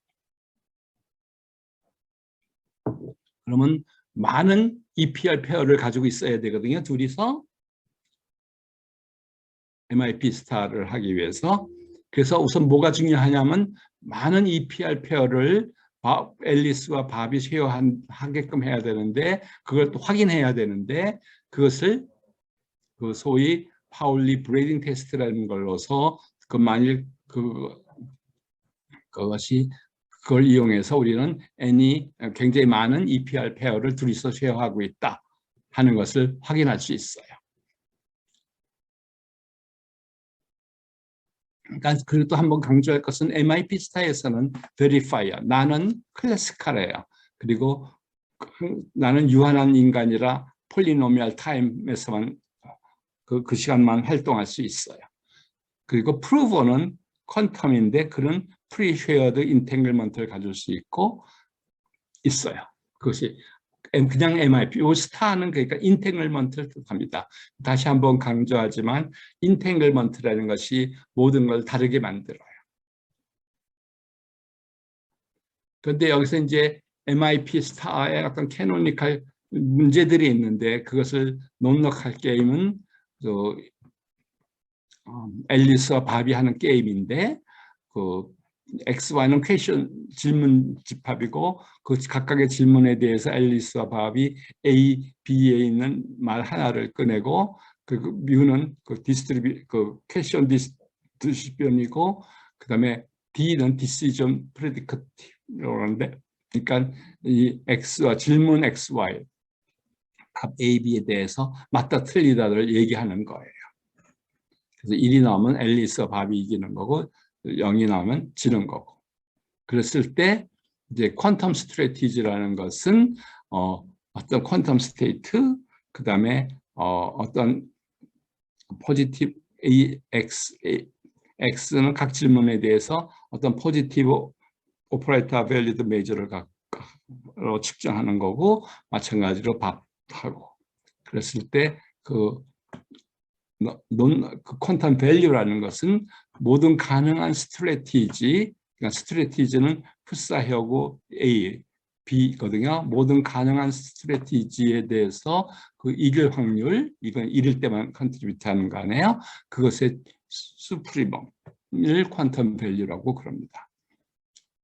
그러면 많은 EPR 페어를 가지고 있어야 되거든요. 둘이서 MIP 스타를 하기 위해서. 그래서 우선 뭐가 중요하냐면 많은 EPR 페어를 앨리스와 밥이 쉐어하게끔 해야 되는데 그걸 또 확인해야 되는데 그것을 그 소위 파울리 브레이딩 테스트라는 걸로서 그 만일 그걸 이용해서 우리는 굉장히 많은 EPR 페어를 둘이서 쉐어하고 있다 하는 것을 확인할 수 있어요. 그러니까 그리고 또 한번 강조할 것은 MIP 스타에서는 verifier, 나는 클래시컬이에요. 그리고 나는 유한한 인간이라 폴리노미얼 타임에서만 그 시간만 활동할 수 있어요. 그리고 프루버는 퀀텀인데 그런 프리쉐어드 인탱글먼트를 가질 수 있고 있어요. 그것이 그냥 MIP, 이 스타는 그러니까 인탱글먼트를 뜻합니다. 다시 한번 강조하지만 인탱글먼트라는 것이 모든 걸 다르게 만들어요. 그런데 여기서 이제 MIP 스타의 어떤 캐노니컬 문제들이 있는데 그것을 논넉할 게임은 앨리스와 밥이 하는 게임인데 그 XY는 퀘션 질문 집합이고 그 각각의 질문에 대해서 앨리스와 밥이 A, B에 있는 말 하나를 꺼내고 그 뮤는 그 퀘션 디스트리뷰션이고 그다음에 D는 디시전 프레디커티브라고 하는데 그러니까 이 X와 질문 XY 답 A, B에 대해서 맞다 틀리다를 얘기하는 거예요. 그래서 1이 나오면 앨리스와 밥이 이기는 거고 0이 나오면 지는 거고. 그랬을 때 이제 퀀텀 스트래티지라는 것은 어떤 퀀텀 스테이트 그다음에 어떤 포지티브 X는 각 질문에 대해서 어떤 포지티브 오퍼레이터 밸리드 메이저를 측정하는 거고 마찬가지로 밥하고 그랬을 때 그 그 퀀텀 밸류라는 것은 모든 가능한 스트래티지, 그러니까 스트래티지는 푸사하고 A, B거든요. 모든 가능한 스트래티지에 대해서 그 이길 확률, 이건 이길 때만 컨트리뷰트 하는 거 아니에요? 그것의 수프리멈을 퀀텀 밸류라고 그럽니다.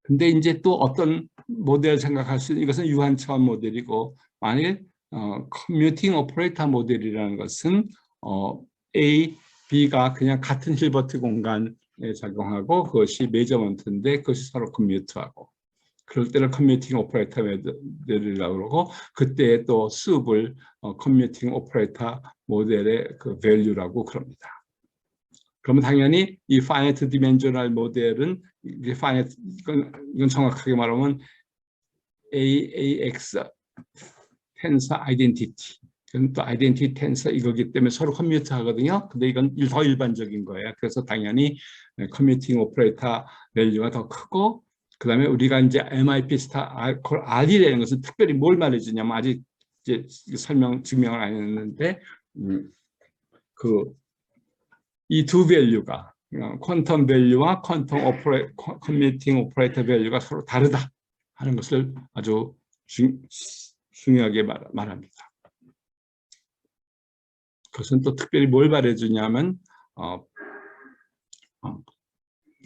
근데 이제 또 어떤 모델을 생각할 수 있는, 이것은 유한 차원 모델이고, 만일 커뮤팅 오퍼레이터 모델이라는 것은 A, B가 그냥 같은 힐버트 공간에 작용하고 그것이 메저먼트인데 그것이 서로 커뮤트하고, 그럴 때는 커뮤팅 오퍼레이터 모델이라고 그러고, 그때 또 수업을 커뮤팅 오퍼레이터 모델의 그 밸류라고 그럽니다. 그러면 당연히 이 파이나이트 디멘셔널 모델은 이건 정확하게 말하면 AAX 텐서 아이덴티티, 이건 또 아이덴티티 텐서 이거기 때문에 서로 커뮤트 하거든요. 근데 이건 더 일반적인 거예요. 그래서 당연히 커뮤팅 오퍼레이터 밸류가 더 크고, 그 다음에 우리가 이제 MIP 스타 R이라는 것은 특별히 뭘 말해주냐면, 아직 이제 증명을 안 했는데, 이 두 밸류가 퀀텀 밸류와 커뮤팅 오퍼레이터 밸류가 서로 다르다 하는 것을 아주 중요하게 말합니다. 그것은 또 특별히 뭘 말해주냐면,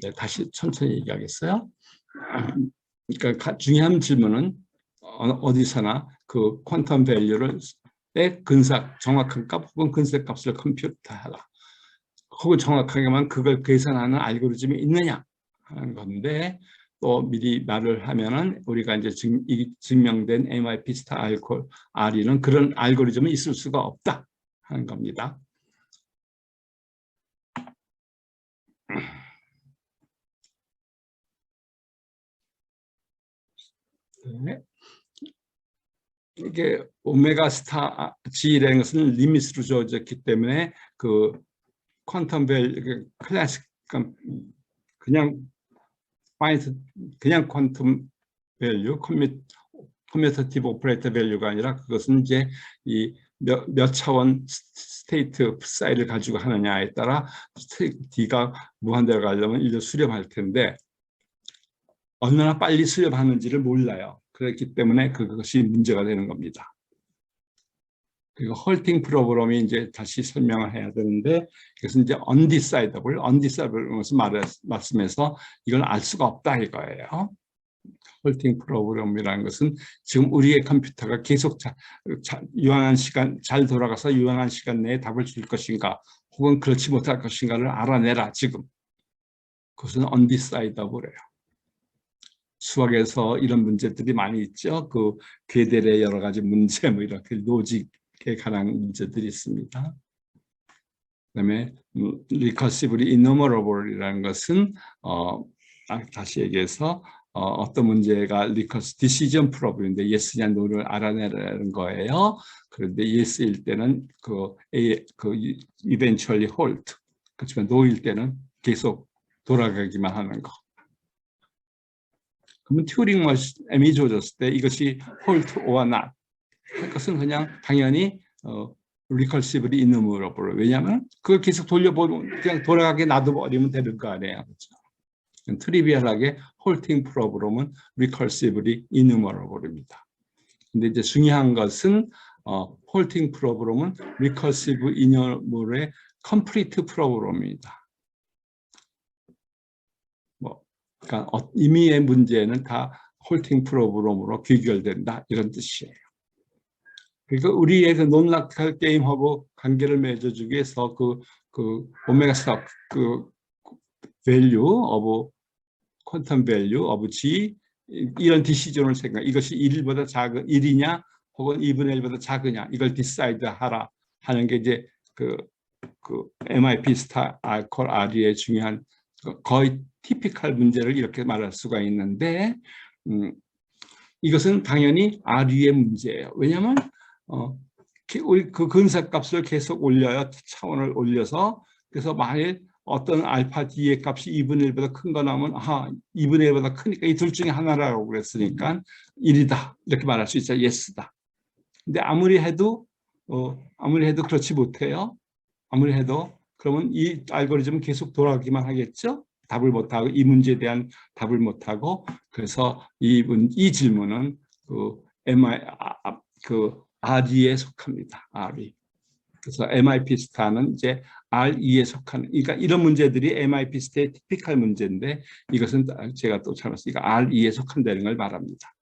네, 다시 천천히 얘기하겠어요. 그러니까 중요한 질문은 어디서나 그 퀀텀 밸류를 정확한 값 혹은 근사 값을 컴퓨터하라, 혹은 정확하게만 그걸 계산하는 알고리즘이 있느냐 하는 건데, 또 미리 말을 하면은 우리가 이제 증명된 MIP 스타 R이는 그런 알고리즘은 있을 수가 없다 하는 겁니다. 네. 이게 오메가 스타 G라는 것은 리미트로 주어졌기 때문에 그 퀀텀 밸류, 클래식, 그냥 퀀텀 밸류, 커뮤테이티브 오퍼레이터 밸류가 아니라, 그것은 이제 이 몇 차원 스테이트 사이를 가지고 하느냐에 따라 D가 무한대로 가려면 일로 수렴할 텐데, 얼마나 빨리 수렴하는지를 몰라요. 그렇기 때문에 그것이 문제가 되는 겁니다. 그리고 헐팅 프로그램이 이제 다시 설명을 해야 되는데, 그것은 이제 undecidable 것을 말씀해서 이걸 알 수가 없다 이거예요. 헐팅 프로그램이라는 것은 지금 우리의 컴퓨터가 계속 유한한 시간, 잘 돌아가서 유한한 시간 내에 답을 줄 것인가, 혹은 그렇지 못할 것인가를 알아내라 지금. 그것은 undecidable예요. 수학에서 이런 문제들이 많이 있죠. 그 괴델의 여러 가지 문제, 뭐 이렇게 로직에 관한 문제들이 있습니다. 그다음에 리커시브리 이너머러블이라는 것은 다시 얘기해서 어떤 문제가 리커스 디시전 프로블인데 예스냐 노를 알아내라는 거예요. 그런데 예스일 때는 그 eventually halt, 그렇지만 노일 때는 계속 돌아가기만 하는 거. 그러면 튜링 M이 주어졌을 때 이것이 hold or not 할 것은 그냥 당연히 리커시브리 이너머러블. 왜냐하면 그걸 계속 돌려보면 그냥 돌아가게 놔둬버리면 되는 거 아니에요. 그렇죠? 트리비얼하게 홀팅 프로그램은 리커시브리 이너머러블입니다. 근데 이제 중요한 것은 홀팅 프로그램은 리커시브 이너머러블의 컴플리트 프로그램입니다. 그러니까 임의의 문제는 다 홀팅 프로그램으로 귀결된다 이런 뜻이에요. 그러니까 우리의 그 논락할 게임하고 관계를 맺어주기 위해서 그 오메가 스타 value of 퀀텀 value of G 이런 디시전을 생각. 이것이 1보다 작은 1이냐 혹은 2분의 1보다 작으냐 이걸 디사이드 하라 하는 게 이제 그 MIP 스타 R의 중요한 거의 티피컬 문제를 이렇게 말할 수가 있는데, 이것은 당연히 R의 문제예요. 왜냐하면 우리 그 근사값을 계속 올려요. 차원을 올려서. 그래서 만일 어떤 알파 D의 값이 2분의 1보다 큰 거 나오면 2분의 1보다 크니까 이 둘 중에 하나라고 그랬으니까 1이다 이렇게 말할 수 있죠. 예스다. 근데 아무리 해도 그렇지 못해요. 아무리 해도 그러면 이 알고리즘은 계속 돌아가기만 하겠죠. 답을 못하고 이 문제에 대한 답을 못하고 그래서 이 질문은 그 RE에 속합니다. RE. 그래서 MIP 스타는 이제 RE에 속하는, 그러니까 이런 문제들이 MIP 스타의 티피컬 문제인데 이것은 제가 또 잘못했으니까 RE에 속한다는 걸 말합니다.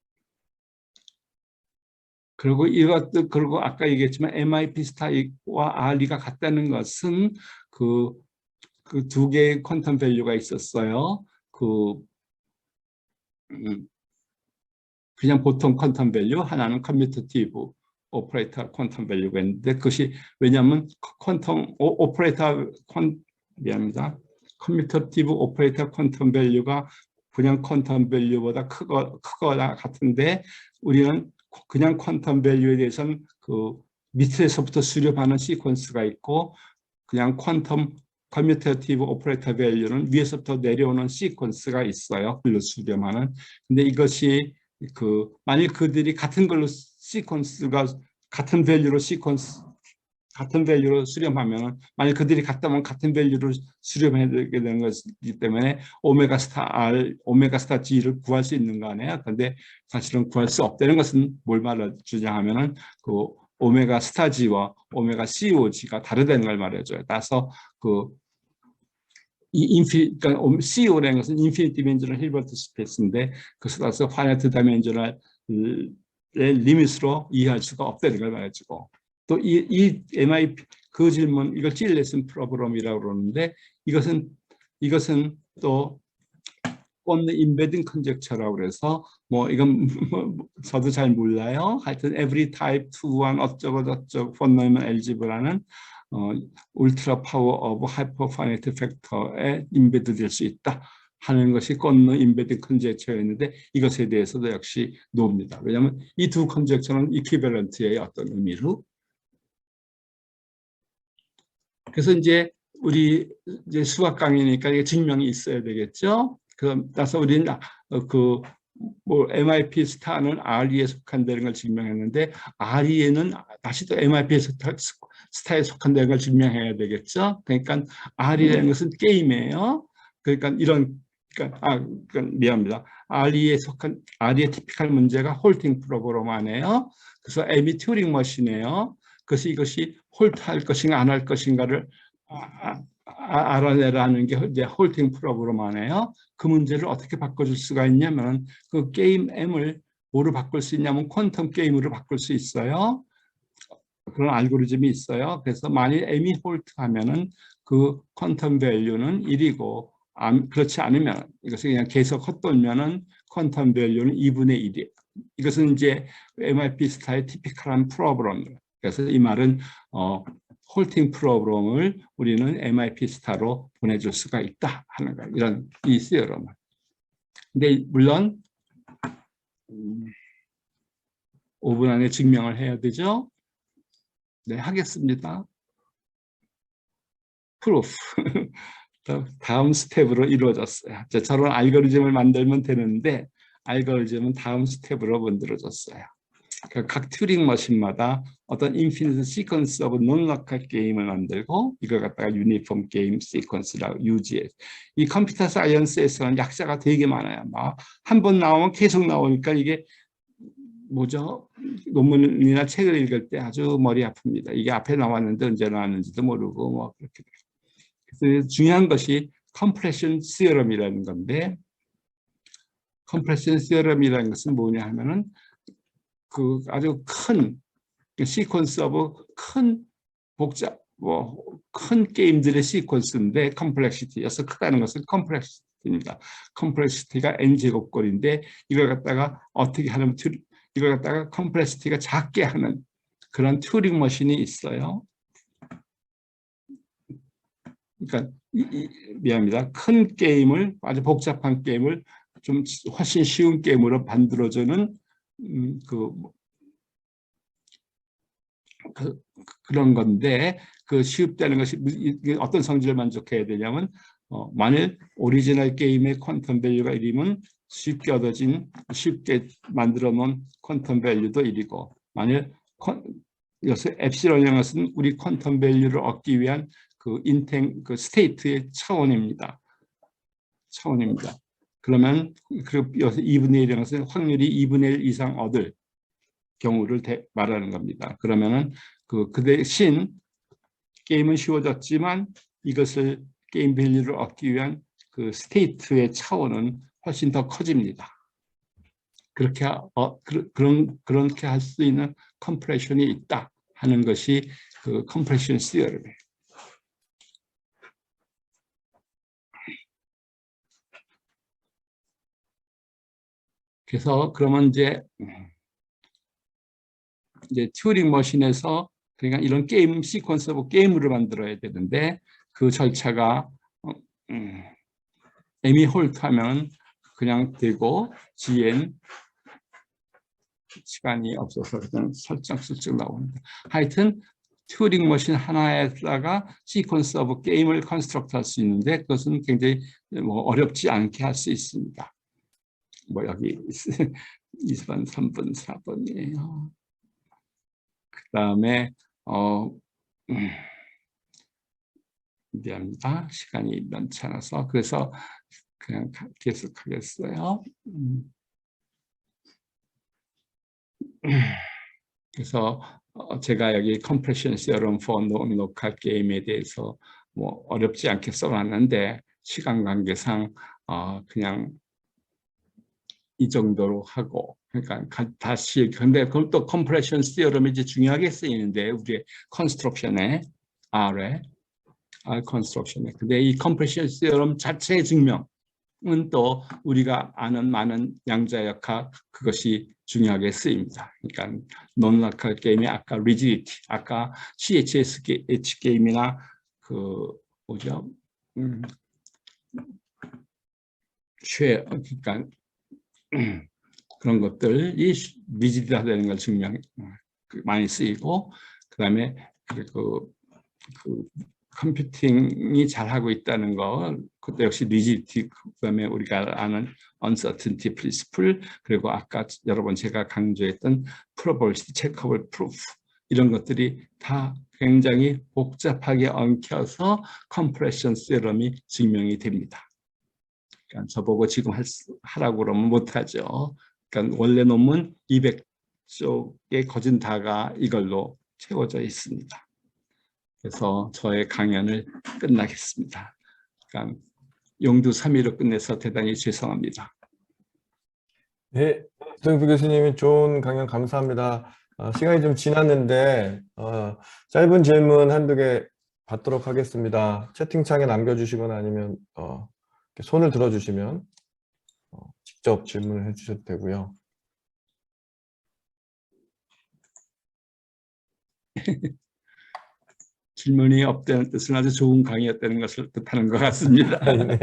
그리고 이것도, 그리고 아까 얘기했지만 MIP 스타와 RE가 같다는 것은 그 두 개의 퀀텀 밸류가 있었어요. 그냥 보통 퀀텀 밸류, 하나는 커뮤테이티브 오퍼레이터 퀀텀 밸류가 있는데 그것이 왜냐하면 퀀텀 오퍼레이터 미안합니다. 커뮤테이티브 오퍼레이터 퀀텀 밸류가 그냥 퀀텀 밸류보다 크거나 같은데 우리는 그냥 퀀텀 밸류에 대해서는 그 밑에서부터 수렴하는 시퀀스가 있고 그냥 퀀텀 커뮤테이티브 오퍼레이터 밸류는 위에서부터 내려오는 시퀀스가 있어요. 글로 수렴하는. 근데 이것이 만일 그들이 같은 걸로 시퀀스가 같은 밸류로 같은 밸류로 수렴하면 만일 그들이 같다면 같은 밸류로 수렴해야 되는 것이기 때문에 오메가 스타 R, 오메가 스타 G를 구할 수 있는 거 아니에요. 그런데 사실은 구할 수 없다는 것은 뭘 말해주냐 하면은 오메가 스타 G와 오메가 COG가 다르다는 걸 말해줘요. 따라서 그러니까 CO라는 것은 인피니티 디멘셔널 힐버트 스페이스인데 그것을 따라서 파이너트 다이멘셔널의 리밋으로 이해할 수가 없다는 걸 말해주고 또 이 MIP 그 질문 이걸 찔레슨 프로그램이라고 그러는데 이것은 또 꼰 인베딩 컨젝처라고 그래서 뭐 이건 저도 잘 몰라요. 하여튼 every type to one 어쩌고 저쩌고 펀더멘털 엘지브라는 울트라 파워 오브 하이퍼 파이나이트 팩터에 인베드 될 수 있다 하는 것이 꼰 인베딩 컨젝처였는데 이것에 대해서도 역시 노입니다. 왜냐하면 이 두 컨젝처는 이퀴밸런트의 어떤 의미로. 그래서 이제 우리 이제 수학 강의니까 이게 증명이 있어야 되겠죠. 그래서 우리는 MIP 스타는 RE에 속한다는 걸 증명했는데 RE에는 다시 또 MIP 스타에 속한다는 걸 증명해야 되겠죠. 그러니까 RE라는 것은 게임이에요. 그러니까 미안합니다. RE의 티피컬 문제가 홀팅 프로그램 안에요. 그래서 M이 튜링 머신이에요. 그래서 이것이 홀트할 것인가 안 할 것인가를 알아내라는 게 이제 홀팅 프로그램 안에요. 그 문제를 어떻게 바꿔줄 수가 있냐면 그 게임 M을 뭐로 바꿀 수 있냐면 퀀텀 게임으로 바꿀 수 있어요. 그런 알고리즘이 있어요. 그래서 만일 M이 홀트하면은 그 퀀텀 밸류는 1이고 그렇지 않으면 이것을 그냥 계속 헛돌면은 퀀텀 밸류는 2분의 1이에요. 이것은 이제 MIP 스타의 티피컬한 프로그램이에요. 그래서 이 말은 홀팅 프로그램을 우리는 MIP 스타로 보내줄 수가 있다 하는 거예요. 이런 이 시어럼을. 근데 물론 5분 안에 증명을 해야 되죠. 네, 하겠습니다. 프루프. 다음 스텝으로 이루어졌어요. 저런 알고리즘을 만들면 되는데 알고리즘은 다음 스텝으로 만들어졌어요. 각 튜링 머신마다 어떤 인피니트 시퀀스 오브 논로컬 게임을 만들고 이걸 갖다가 유니폼 게임 시퀀스라고 UGS. 이 컴퓨터 사이언스에서는 약자가 되게 많아요. 막 한 번 나오면 계속 나오니까 이게 뭐죠? 논문이나 책을 읽을 때 아주 머리 아픕니다. 이게 앞에 나왔는데 언제 나왔는지도 모르고 뭐 그렇게 돼요. 그래서 중요한 것이 컴프레션 시어럼이라는 건데 컴프레션 시어럼이라는 것은 뭐냐 하면은 그 아주 큰 시퀀스 오브 큰 복잡 큰 게임들의 시퀀스인데 컴플렉시티여서 크다는 것은 컴플렉시티입니다. 컴플렉시티가 n제곱꼴인데 이걸 갖다가 어떻게 하면 이걸 갖다가 컴플렉시티가 작게 하는 그런 튜링 머신이 있어요. 그러니까 미안합니다. 큰 게임을 아주 복잡한 게임을 좀 훨씬 쉬운 게임으로 만들어주는 그런 건데 그 쉽다는 것이 어떤 성질을 만족해야 되냐면 만일 오리지널 게임의 퀀텀 밸류가 1이면 쉽게 만들어 놓은 퀀텀 밸류도 1이고 만일 여기서 엡실론이라는 것은 우리 퀀텀 밸류를 얻기 위한 그 스테이트의 차원입니다. 그러면 여기서 2분의 1이라는 것은 확률이 2분의 1 이상 얻을 경우를 말하는 겁니다. 그러면은 그 대신 게임은 쉬워졌지만 이것을 게임 밸류를 얻기 위한 그 스테이트의 차원은 훨씬 더 커집니다. 그렇게 할 수 있는 컴프레션이 있다 하는 것이 그 컴프레션 시어럼이에요. 그래서 그러면 이제 튜링 머신에서 그러니까 이런 게임 시퀀스 오브 게임을 만들어야 되는데 그 절차가 에미 홀트 하면 그냥 되고 GN 시간이 없어서 그냥 설정 나오는데 하여튼 튜링 머신 하나에다가 시퀀스 오브 게임을 컨스트럭트 할 수 있는데 그것은 굉장히 뭐 어렵지 않게 할 수 있습니다. 뭐 여기 2번, 3번, 4번이에요. 그 다음에 미안합니다. 시간이 많지 않아서 그래서 그냥 계속하겠어요. 그래서 제가 여기 compression theorem for non-local game에 대해서 뭐 어렵지 않게 써놨는데 시간 관계상 그냥 이 정도로 하고 그러니까 다시 근데 그럼 또 compression theorem이 이제 중요하게 쓰이는데 우리의 construction에 R construction에 근데 이 compression theorem 자체의 증명은 또 우리가 아는 많은 양자역학 그것이 중요하게 쓰입니다. 그러니까 non-local 게임의 아까 rigidity, 아까 CHS 게임이나 그 뭐죠? 그러니까 그런 것들이 리지드하다는 걸 많이 쓰이고 그다음에 그 컴퓨팅이 잘하고 있다는 거 그것도 역시 리지디티 그다음에 우리가 아는 uncertainty principle 그리고 아까 여러 번 제가 강조했던 probability, checkable proof 이런 것들이 다 굉장히 복잡하게 엉켜서 compression theorem이 증명이 됩니다. 그러니까 저보고 지금 하라고 그러면 못하죠. 그러니까 원래 논문 200쪽의 거진 다가 이걸로 채워져 있습니다. 그래서 저의 강연을 끝나겠습니다. 그러니까 용두 3위로 끝내서 대단히 죄송합니다. 네, 이동표 교수님이 좋은 강연 감사합니다. 시간이 좀 지났는데 짧은 질문 한두 개 받도록 하겠습니다. 채팅창에 남겨주시거나 아니면 손을 들어주시면 직접 질문을 해주셔도 되고요. 질문이 없다는 뜻은 아주 좋은 강의였다는 것을 뜻하는 것 같습니다. 네.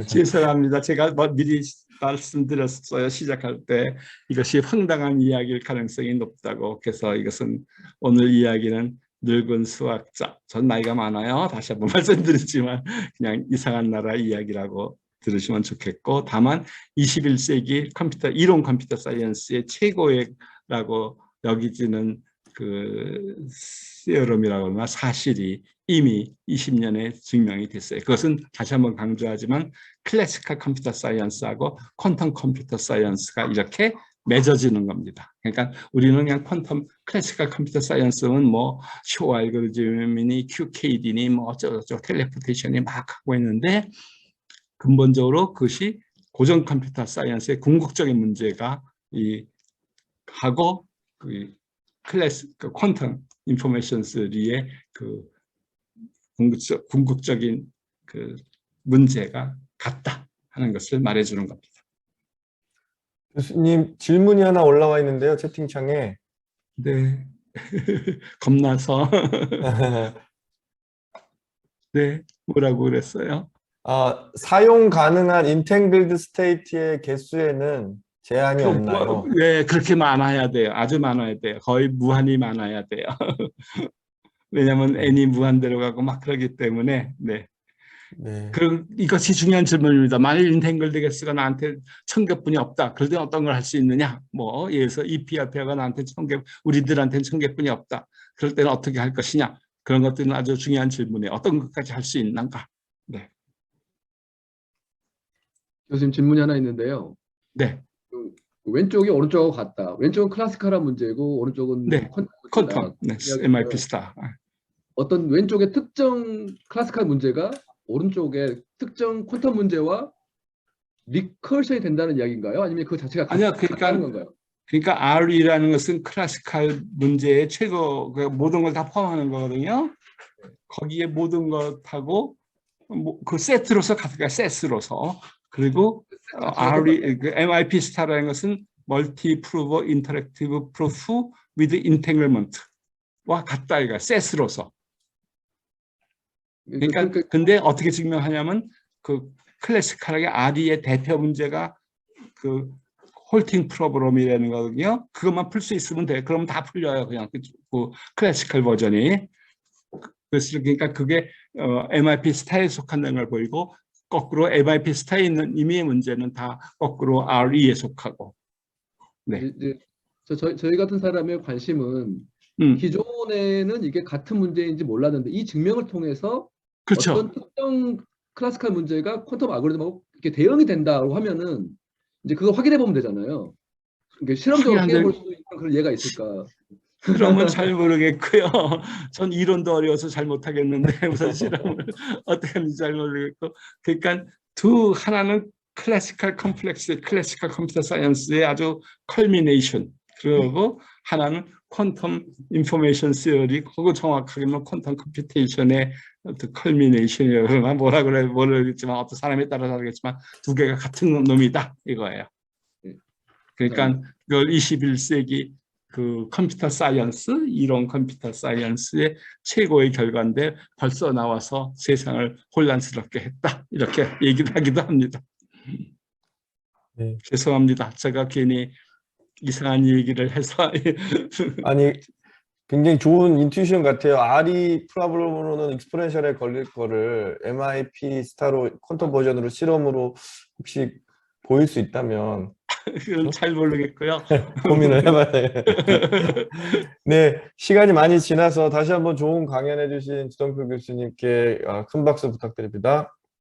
죄송합니다. 제가 미리 말씀드렸어요. 시작할 때 이것이 황당한 이야기일 가능성이 높다고. 그래서 이것은 오늘 이야기는 늙은 수학자. 전 나이가 많아요. 다시 한번 말씀드리지만 그냥 이상한 나라 이야기라고 들으시면 좋겠고 다만 21세기 이론 컴퓨터 사이언스의 최고의라고 여기지는 그 시어럼이라고 하나 사실이 이미 20년에 증명이 됐어요. 그것은 다시 한번 강조하지만 클래시컬 컴퓨터 사이언스하고 퀀텀 컴퓨터 사이언스가 이렇게 맺어지는 겁니다. 그러니까 우리는 그냥 퀀텀 클래시컬 컴퓨터 사이언스는 뭐 쇼 알고리즘이니 QKD니 뭐 어쩌고저쩌고 텔레포테이션이 막 하고 있는데 근본적으로 그것이 고전 컴퓨터 사이언스의 궁극적인 문제가 하고 그 퀀텀 인포메이션 스리의 그 궁극적인 그 문제가 같다 하는 것을 말해주는 겁니다. 교수님 질문이 하나 올라와 있는데요. 채팅창에. 네. 겁나서. 네. 뭐라고 그랬어요? 사용 가능한 인탱글드 스테이트의 개수에는 제한이 없나요? 네, 그렇게 많아야 돼요. 아주 많아야 돼요. 거의 무한히 많아야 돼요. 왜냐하면 n이 무한대로 가고 막 그러기 때문에 네. 네. 그럼 이것이 중요한 질문입니다. 만일 인텐글드게스가 나한테 1000개뿐이 없다. 그럴 때 어떤 걸 할 수 있느냐? 뭐 예를 들어서 EPRP가 나한테 1000개, 우리들한테는 1000개뿐이 없다. 그럴 때는 어떻게 할 것이냐? 그런 것들은 아주 중요한 질문이에요. 어떤 것까지 할 수 있는가? 네. 교수님 질문이 하나 있는데요. 네. 그 왼쪽이 오른쪽하고 같다. 왼쪽은 클래시컬한 문제고 오른쪽은 네. 퀀텀 퀀텀. 네. MIP 스타. 어떤 왼쪽의 특정 클래시컬 문제가 오른쪽의 특정 퀀텀 문제와 리커션이 된다는 이야기인가요? 아니면 그 자체가 아니요. 같다는 건가요? 그러니까 R이라는 것은 클래시컬 문제의 최고, 모든 걸 다 포함하는 거거든요. 거기에 모든 것하고 그 세트로서 같으니까 세스로서. 그리고 R이 그 MIP 스타라는 것은 멀티 프루버 인터랙티브 프루프 with entanglement와 같다 이거 세스로서. 그러니까 근데 어떻게 증명하냐면 그 클래시컬하게 R의 대표 문제가 그 홀팅 프로브럼이라는 거거든요. 그것만 풀 수 있으면 돼. 그러면 다 풀려요. 그냥 그 클래시컬 버전이. 그래서 그러니까 그게 MIP 스타에 속한다는 걸 보이고 거꾸로 MIP 스타에 있는 임의의 문제는 다 거꾸로 RE에 속하고. 네. 이제 저희 같은 사람의 관심은 기존에는 이게 같은 문제인지 몰랐는데 이 증명을 통해서 그렇죠. 어떤 특정 클래시컬 문제가 퀀텀 알고리즘하고 이렇게 대응이 된다고 하면은 이제 그거 확인해 보면 되잖아요. 이게 실험적으로 깨볼 수 있는 그런 예가 있을까? 그러면 잘 모르겠고요. 전 이론도 어려워서 잘 못하겠는데 우선 실험을 어떻게 하는지 잘 모르겠고. 그러니까 하나는 클래시컬 컴플렉스, 클래시컬 컴퓨터 사이언스의 아주 컬미네이션. 그리고 하나는 퀀텀 인포메이션 시어리, 그거 정확하게는 퀀텀 컴퓨테이션의 컬미네이션이라고 그러나 뭐라 그래 모르겠지만 어떤 사람에 따라 다르겠지만 두 개가 같은 놈이다 이거예요. 그러니까 그걸 21세기 그 컴퓨터 사이언스, 이론 컴퓨터 사이언스의 최고의 결과인데 벌써 나와서 세상을 혼란스럽게 했다 이렇게 얘기를 하기도 합니다. 네. 죄송합니다. 제가 괜히 이상한 얘기를 해서 아니 굉장히 좋은 인투이션 같아요. R이 프로블럼으로는 익스포넨셜에 걸릴 거를 MIP 스타로 퀀텀 버전으로 실험으로 혹시 보일 수 있다면 그건 잘 모르겠고요. 고민을 해봐야 돼. 네, 시간이 많이 지나서 다시 한번 좋은 강연해 주신 지동표 교수님께 큰 박수 부탁드립니다.